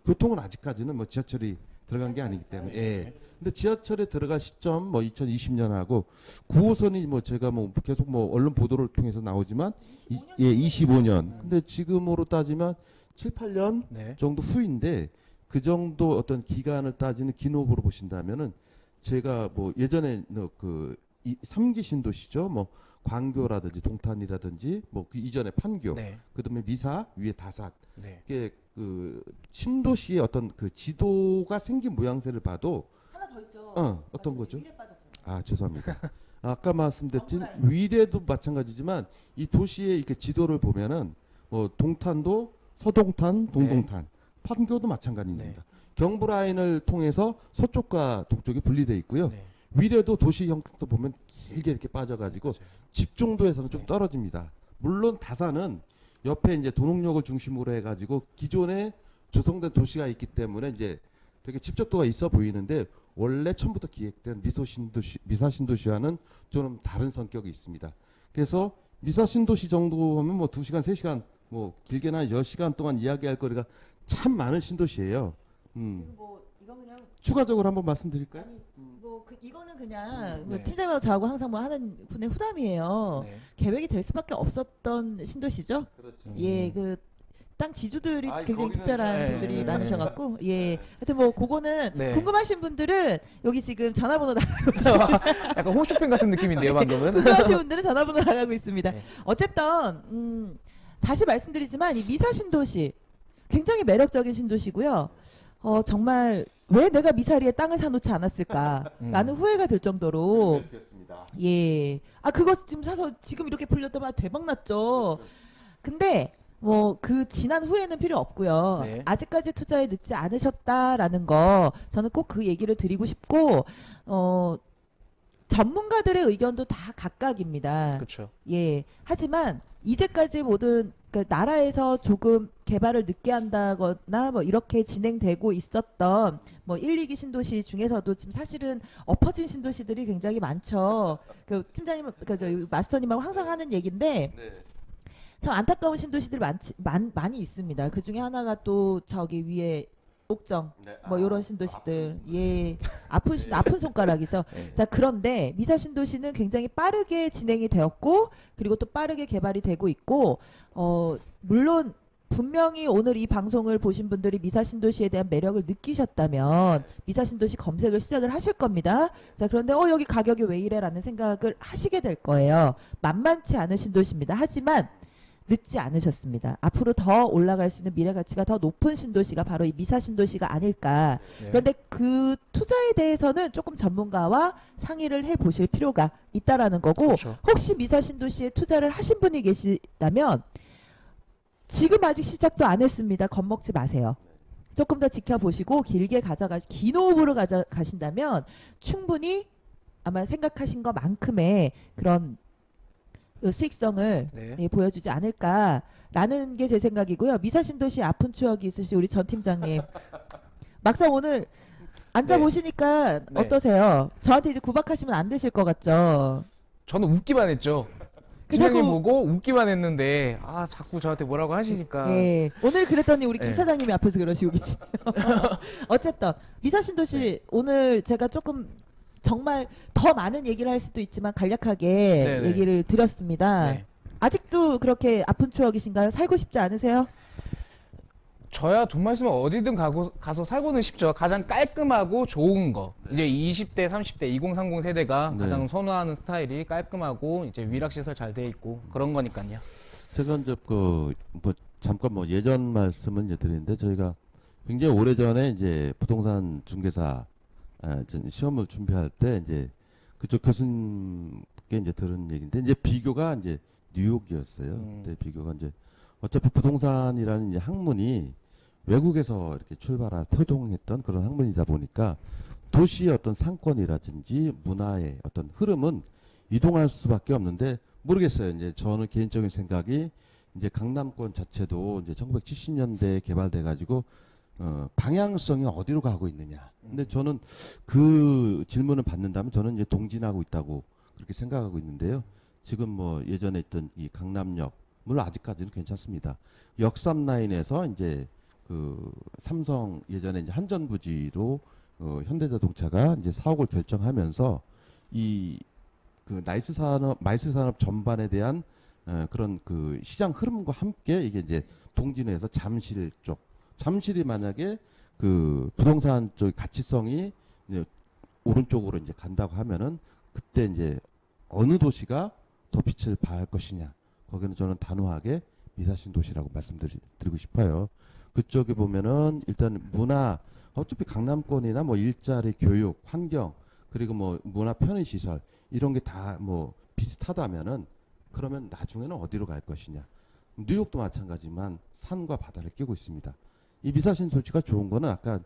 교통은 아직까지는 뭐 지하철이 들어간 게 아니기 때문에. 근데 지하철에 들어갈 시점 뭐 2020년하고 9호선이 뭐 제가 뭐 계속 뭐 언론 보도를 통해서 나오지만 25년. 근데 지금으로 따지면 7, 8년 정도 후인데, 그 정도 어떤 기간을 따지는 기록으로 보신다면은 제가 뭐 예전에 3기 신도시죠. 뭐 광교라든지 동탄이라든지 뭐 그 이전에 판교, 그다음에 미사, 위에 다산. 이게 신도시의 어떤 지도가 생긴 모양새를 봐도 하나 더 있죠. 어떤 거죠? 위례 빠졌잖아요. 아, 죄송합니다. 아까 말씀드린 위례도 마찬가지지만 이 도시의 이렇게 지도를 보면은 뭐 동탄도 서동탄, 동동탄, 판교도 마찬가지입니다. 경부 라인을 통해서 서쪽과 동쪽이 분리되어 있고요. 위례도 도시 형태도 보면 길게 이렇게 빠져가지고 집중도에서는 좀 떨어집니다. 물론 다산은 옆에 이제 도농역을 중심으로 해가지고 기존에 조성된 도시가 있기 때문에 이제 되게 집적도가 있어 보이는데, 원래 처음부터 기획된 미사 신도시와는 좀 다른 성격이 있습니다. 그래서 미사 신도시 정도 하면 뭐 2시간, 3시간, 뭐 길게는 한 10시간 동안 이야기할 거리가 참 많은 신도시예요. 뭐 이건 그냥 추가적으로 한번 말씀드릴까요? 이거는 그냥 뭐 팀장님하고 저하고 항상 뭐 하는 군의 후담이에요. 계획이 될 수밖에 없었던 신도시죠. 그렇죠. 예, 땅 지주들이 아이, 굉장히 거기는 특별한 네, 분들이 네, 많으셔갖고 예. 하여튼 뭐 그거는 네. 궁금하신 분들은 여기 지금 전화번호 나가고 있습니다. 약간 홈쇼핑 같은 느낌인데요, 방금은. 궁금하신 분들은 전화번호 나가고 있습니다. 네. 어쨌든 다시 말씀드리지만 이 미사 신도시 굉장히 매력적인 신도시고요. 정말 왜 내가 미사리에 땅을 사놓지 않았을까라는 후회가 들 정도로 예. 아 그거 지금 사서 지금 이렇게 풀렸다면 대박 났죠. 근데 뭐 그 지난 후회는 필요 없고요. 네. 아직까지 투자에 늦지 않으셨다라는 거 저는 꼭 그 얘기를 드리고 싶고 전문가들의 의견도 다 각각입니다. 그렇죠. 예. 하지만 이제까지 모든 그 나라에서 조금 개발을 늦게 한다거나 뭐 이렇게 진행되고 있었던 뭐 1, 2기 신도시 중에서도 지금 사실은 엎어진 신도시들이 굉장히 많죠. 그 팀장님, 그 저희 마스터님하고 항상 하는 얘기인데 참 안타까운 신도시들이 많이 있습니다. 그 중에 하나가 또 저기 위에 옥정 뭐 이런 신도시들 예 아픈 손가락이죠. 네. 자 그런데 미사 신도시는 굉장히 빠르게 진행이 되었고 그리고 또 빠르게 개발이 되고 있고 물론 분명히 오늘 이 방송을 보신 분들이 미사 신도시에 대한 매력을 느끼셨다면 미사 신도시 검색을 시작을 하실 겁니다. 자 그런데 여기 가격이 왜 이래라는 생각을 하시게 될 거예요. 만만치 않은 신도시입니다. 하지만 늦지 않으셨습니다. 앞으로 더 올라갈 수 있는 미래 가치가 더 높은 신도시가 바로 이 미사 신도시가 아닐까. 네. 그런데 그 투자에 대해서는 조금 전문가와 상의를 해보실 필요가 있다라는 거고 그렇죠. 혹시 미사 신도시에 투자를 하신 분이 계시다면 지금 아직 시작도 안 했습니다. 겁먹지 마세요. 조금 더 지켜보시고 길게 긴 호흡으로 가신다면 충분히 아마 생각하신 것만큼의 그런 그 수익성을 네. 예, 보여주지 않을까라는 게 제 생각이고요. 미사 신도시 아픈 추억이 있으신 우리 전 팀장님. 막상 오늘 앉아 보시니까 네. 어떠세요? 저한테 이제 구박하시면 안 되실 것 같죠? 저는 웃기만 했죠. 그 팀장님 자꾸- 보고 웃기만 했는데 자꾸 저한테 뭐라고 하시니까 예. 오늘 그랬더니 우리 김 네. 차장님이 앞에서 그러시고 계시네요. 어쨌든 미사 신도시 네. 오늘 제가 조금 정말 더 많은 얘기를 할 수도 있지만 간략하게 네네. 얘기를 드렸습니다. 네. 아직도 그렇게 아픈 추억이신가요? 살고 싶지 않으세요? 저야 돈만 있으면 어디든 가서 살고는 싶죠. 가장 깔끔하고 좋은 거. 이제 20대, 30대, 2030 세대가 네. 가장 선호하는 스타일이 깔끔하고 이제 위락시설 잘 돼 있고 그런 거니까요. 제가 이제 잠깐 예전 말씀은 이제 드리는데 저희가 굉장히 오래전에 이제 부동산 중개사 시험을 준비할 때 이제 그쪽 교수님께 이제 들은 얘기인데 이제 비교가 이제 뉴욕이었어요. 그때 비교가 이제 어차피 부동산이라는 이제 학문이 외국에서 이렇게 표동했던 그런 학문이다 보니까 도시의 어떤 상권이라든지 문화의 어떤 흐름은 이동할 수밖에 없는데 모르겠어요. 이제 저는 개인적인 생각이 이제 강남권 자체도 이제 1970년대에 개발돼 가지고 방향성이 어디로 가고 있느냐. 근데 저는 그 질문을 받는다면 저는 이제 동진하고 있다고 그렇게 생각하고 있는데요. 지금 뭐 예전에 있던 이 강남역 물론 아직까지는 괜찮습니다. 역삼 라인에서 이제 그 삼성 예전에 이제 한전부지로 현대자동차가 이제 사옥을 결정하면서 이 그 마이스 산업 전반에 대한 그런 그 시장 흐름과 함께 이게 이제 동진에서 잠실 쪽 잠실이 만약에 그 부동산 쪽 가치성이 이제 오른쪽으로 이제 간다고 하면은 그때 이제 어느 도시가 더 빛을 발할 것이냐. 거기는 저는 단호하게 미사신 도시라고 말씀드리고 싶어요. 그쪽에 보면은 일단 문화 어차피 강남권이나 뭐 일자리, 교육, 환경 그리고 뭐 문화 편의 시설 이런 게 다 뭐 비슷하다면은 그러면 나중에는 어디로 갈 것이냐. 뉴욕도 마찬가지지만 산과 바다를 끼고 있습니다. 이 미사신 도시가 좋은 거는 아까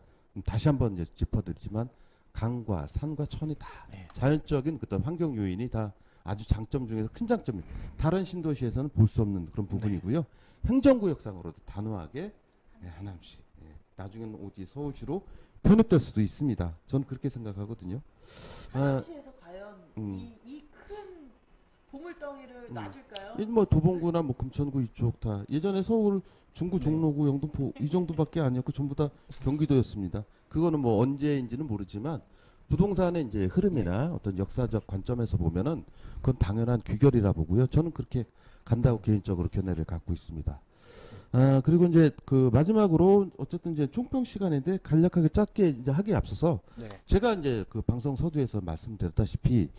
다시 한번 이제 짚어드리지만 강과 산과 천이 다 자연적인 그떤 환경 요인이 다 아주 장점 중에서 큰 장점입니다. 다른 신도시에서는 볼 수 없는 그런 부분이고요. 행정구역상으로도 단호하게 하나씩 나중에는 오지 서울시로 편입될 수도 있습니다. 저는 그렇게 생각하거든요. 서울시에서 과연 이 큰 보물덩이를 놔줄까요? 뭐 도봉구나 뭐 금천구 이쪽 다 예전에 서울 중구 종로구 영등포 이 정도밖에 아니었고 전부 다 경기도였습니다. 그거는 뭐 언제인지는 모르지만 부동산의 이제 흐름이나 어떤 역사적 관점에서 보면은 그건 당연한 귀결이라 보고요. 저는 그렇게 간다고 개인적으로 견해를 갖고 있습니다. 그리고 이제 그 마지막으로 어쨌든 이제 총평 시간인데 간략하게 짧게 이제 하기에 앞서서 네. 제가 이제 그 방송 서두에서 말씀드렸다시피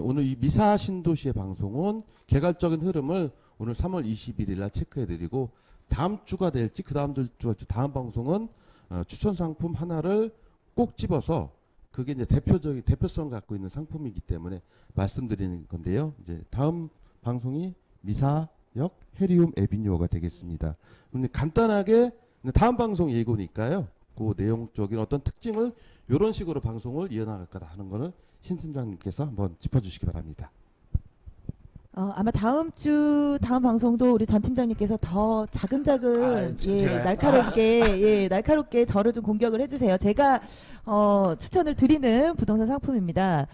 오늘 이 미사 신도시의 방송은 개괄적인 흐름을 오늘 3월 21일 날 체크해드리고 다음 주가 될지 그 다음 주가 다음 방송은 추천 상품 하나를 꼭 집어서 그게 이제 대표성을 갖고 있는 상품이기 때문에 말씀드리는 건데요. 이제 다음 방송이 미사역 해리움 에비뉴어가 되겠습니다. 근데 간단하게 다음 방송 예고니까요. 그 내용적인 어떤 특징을 이런 식으로 방송을 이어나갈 거다 하는 거를 신 팀장님께서 한번 짚어주시기 바랍니다. 아마 다음 방송도 우리 전 팀장님께서 더 자근자근 날카롭게 저를 좀 공격을 해주세요. 제가 추천을 드리는 부동산 상품입니다.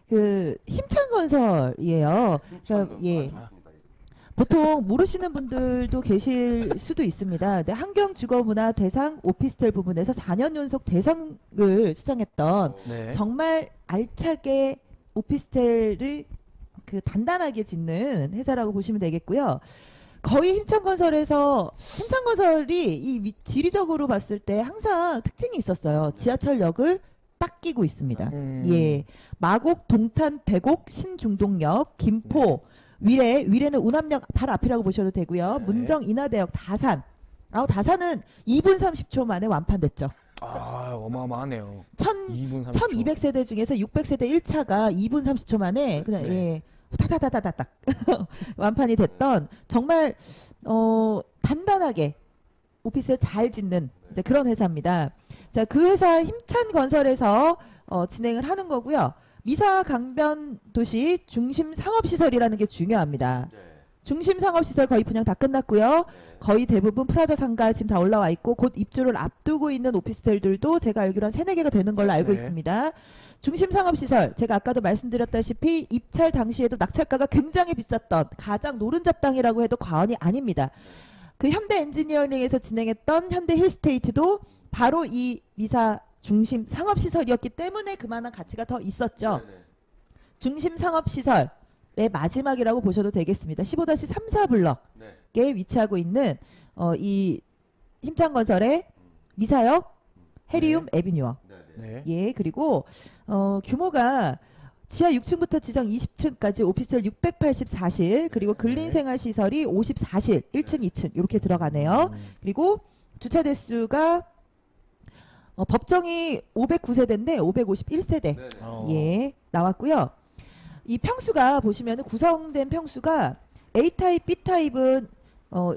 그 힘찬건설이에요. 보통 모르시는 분들도 계실 수도 있습니다. 근데 한경주거문화 대상 오피스텔 부분에서 4년 연속 대상을 수상했던 네. 정말 알차게 오피스텔을 그 단단하게 짓는 회사라고 보시면 되겠고요. 거의 힘찬건설이 이 지리적으로 봤을 때 항상 특징이 있었어요. 지하철역을 딱 끼고 있습니다. 예, 마곡, 동탄, 배곡, 신중동역, 김포, 위례는 운암역 바로 앞이라고 보셔도 되고요. 네. 문정, 인하대역, 다산. 다산은 2분 30초 만에 완판됐죠. 어마어마하네요. 2분 30초. 1200세대 중에서 600세대 1차가 2분 30초 만에 그냥 타타타타타딱 완판이 됐던 정말 단단하게 오피스를 잘 짓는 이제 그런 회사입니다. 자, 그 회사 힘찬건설에서 진행을 하는 거고요. 미사 강변 도시 중심 상업시설이라는 게 중요합니다. 중심 상업시설 거의 분양 다 끝났고요. 거의 대부분 프라자 상가 지금 다 올라와 있고 곧 입주를 앞두고 있는 오피스텔들도 제가 알기로 한 3-4개가 되는 걸로 알고 네. 있습니다. 중심 상업시설 제가 아까도 말씀드렸다시피 입찰 당시에도 낙찰가가 굉장히 비쌌던 가장 노른자 땅이라고 해도 과언이 아닙니다. 그 현대 엔지니어링에서 진행했던 현대 힐스테이트도 바로 이 미사 중심 상업시설이었기 때문에 그만한 가치가 더 있었죠. 중심 상업시설의 마지막이라고 보셔도 되겠습니다. 15-3, 4블럭에 위치하고 있는 이 힘찬건설의 미사역 해리움 에비뉴어. 네. 예, 그리고 규모가 지하 6층부터 지상 20층까지 오피스텔 684실, 그리고 근린생활시설이 54실, 1층, 2층 이렇게 들어가네요. 그리고 주차 대수가 법정이 509세대인데 551세대 예 나왔고요. 이 평수가 보시면 구성된 평수가 A타입, B타입은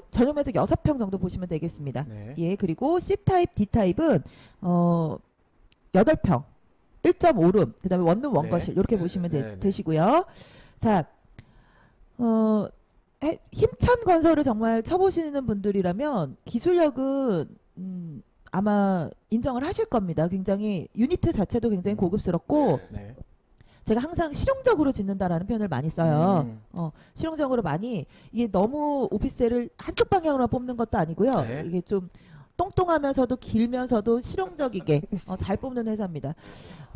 전용 면적 6평 정도 보시면 되겠습니다. 네. 예, 그리고 C타입, D타입은 8평, 1.5룸, 그 다음에 원룸 원거실 이렇게 보시면 되시고요. 자, 힘찬 건설을 정말 쳐보시는 분들이라면 기술력은 아마 인정을 하실 겁니다. 굉장히 유니트 자체도 굉장히 고급스럽고 네. 제가 항상 실용적으로 짓는다라는 표현을 많이 써요. 실용적으로 많이 이게 너무 오피스텔을 한쪽 방향으로 뽑는 것도 아니고요. 네. 이게 좀 똥똥하면서도 길면서도 실용적이게 잘 뽑는 회사입니다.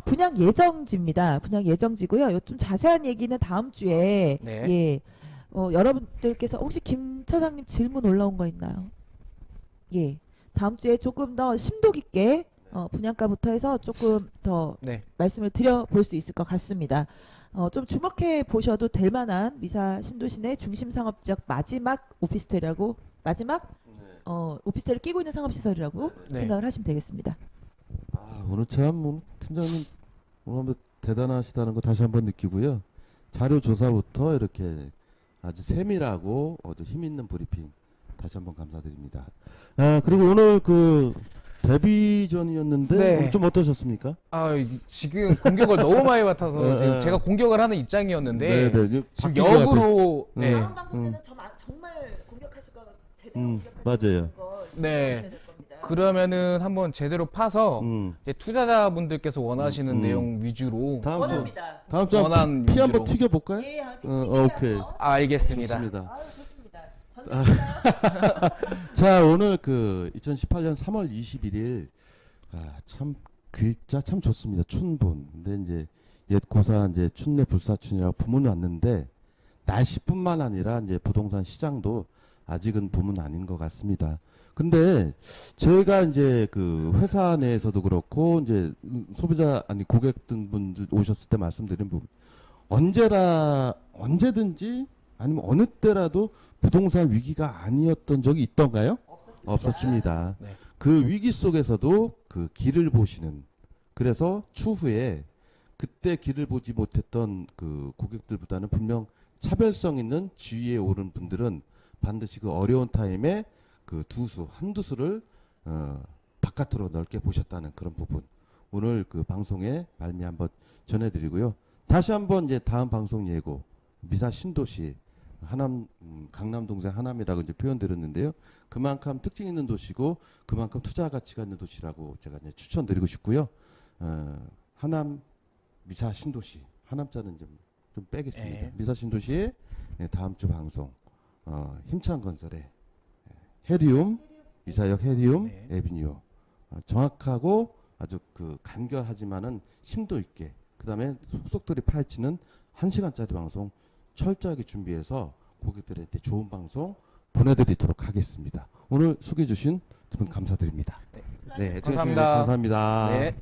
분양 예정지입니다. 분양 예정지고요. 좀 자세한 얘기는 다음 주에 네. 예, 여러분들께서 혹시 김 차장님 질문 올라온 거 있나요? 예, 다음 주에 조금 더 심도 깊게 분양가부터 해서 조금 더 네. 말씀을 드려볼 수 있을 것 같습니다. 좀 주목해 보셔도 될 만한 미사 신도시 중심 상업지역 마지막 오피스텔이라고 오피스텔을 끼고 있는 상업시설이라고 네. 생각을 하시면 되겠습니다. 오늘 참 팀장님 오늘 한번 대단하시다는 거 다시 한번 느끼고요. 자료 조사부터 이렇게 아주 세밀하고 아주 힘 있는 브리핑 다시 한번 감사드립니다. 그리고 오늘 그 데뷔전이었는데 네. 오늘 좀 어떠셨습니까? 지금 공격을 너무 많이 맡아서 지금 제가 공격을 하는 입장이었는데 지금 바뀐 것 같아요. 역으로 네. 다음 방송 때는 정말 공격하실 거 제대로 맞아요. 네. 그러면은 한번 제대로 파서 이제 투자자분들께서 원하시는 내용 위주로 다음 주 원합니다. 다음 주 원하는 피 한번 위주로. 튀겨 볼까요? 예, 오케이. 알겠습니다. 좋습니다. 좋습니다. 자, 오늘 그 2018년 3월 21일 참 글자 참 좋습니다. 춘분. 근데 이제 옛 고사 이제 춘내 불사춘이라고 부문이 왔는데 날씨뿐만 아니라 이제 부동산 시장도 아직은 붐은 아닌 것 같습니다. 근데 저희가 이제 그 회사 내에서도 그렇고 이제 소비자 아니 고객 분들 오셨을 때 말씀드린 부분 언제든지 아니면 어느 때라도 부동산 위기가 아니었던 적이 있던가요? 없었습니다. 네. 그 위기 속에서도 그 길을 보시는 그래서 추후에 그때 길을 보지 못했던 그 고객들보다는 분명 차별성 있는 지위에 오른 분들은 반드시 그 어려운 타임에 그 한두 수를 바깥으로 넓게 보셨다는 그런 부분 오늘 그 방송에 말미 한번 전해드리고요. 다시 한번 이제 다음 방송 예고 미사 신도시 하남 강남 동생 하남이라고 이제 표현드렸는데요. 그만큼 특징 있는 도시고 그만큼 투자 가치가 있는 도시라고 제가 이제 추천드리고 싶고요. 하남 미사 신도시 하남자는 좀 빼겠습니다. 네. 미사 신도시의 다음 주 방송 힘찬 건설의 해리움 이사역 해리움 네. 에비뉴 정확하고 아주 그 간결하지만은 심도 있게 그다음에 속속들이 파헤치는 1시간짜리 방송 철저하게 준비해서 고객들한테 좋은 방송 보내드리도록 하겠습니다. 오늘 소개해 주신 두 분 감사드립니다. 네. 네, 감사합니다. 감사합니다. 네.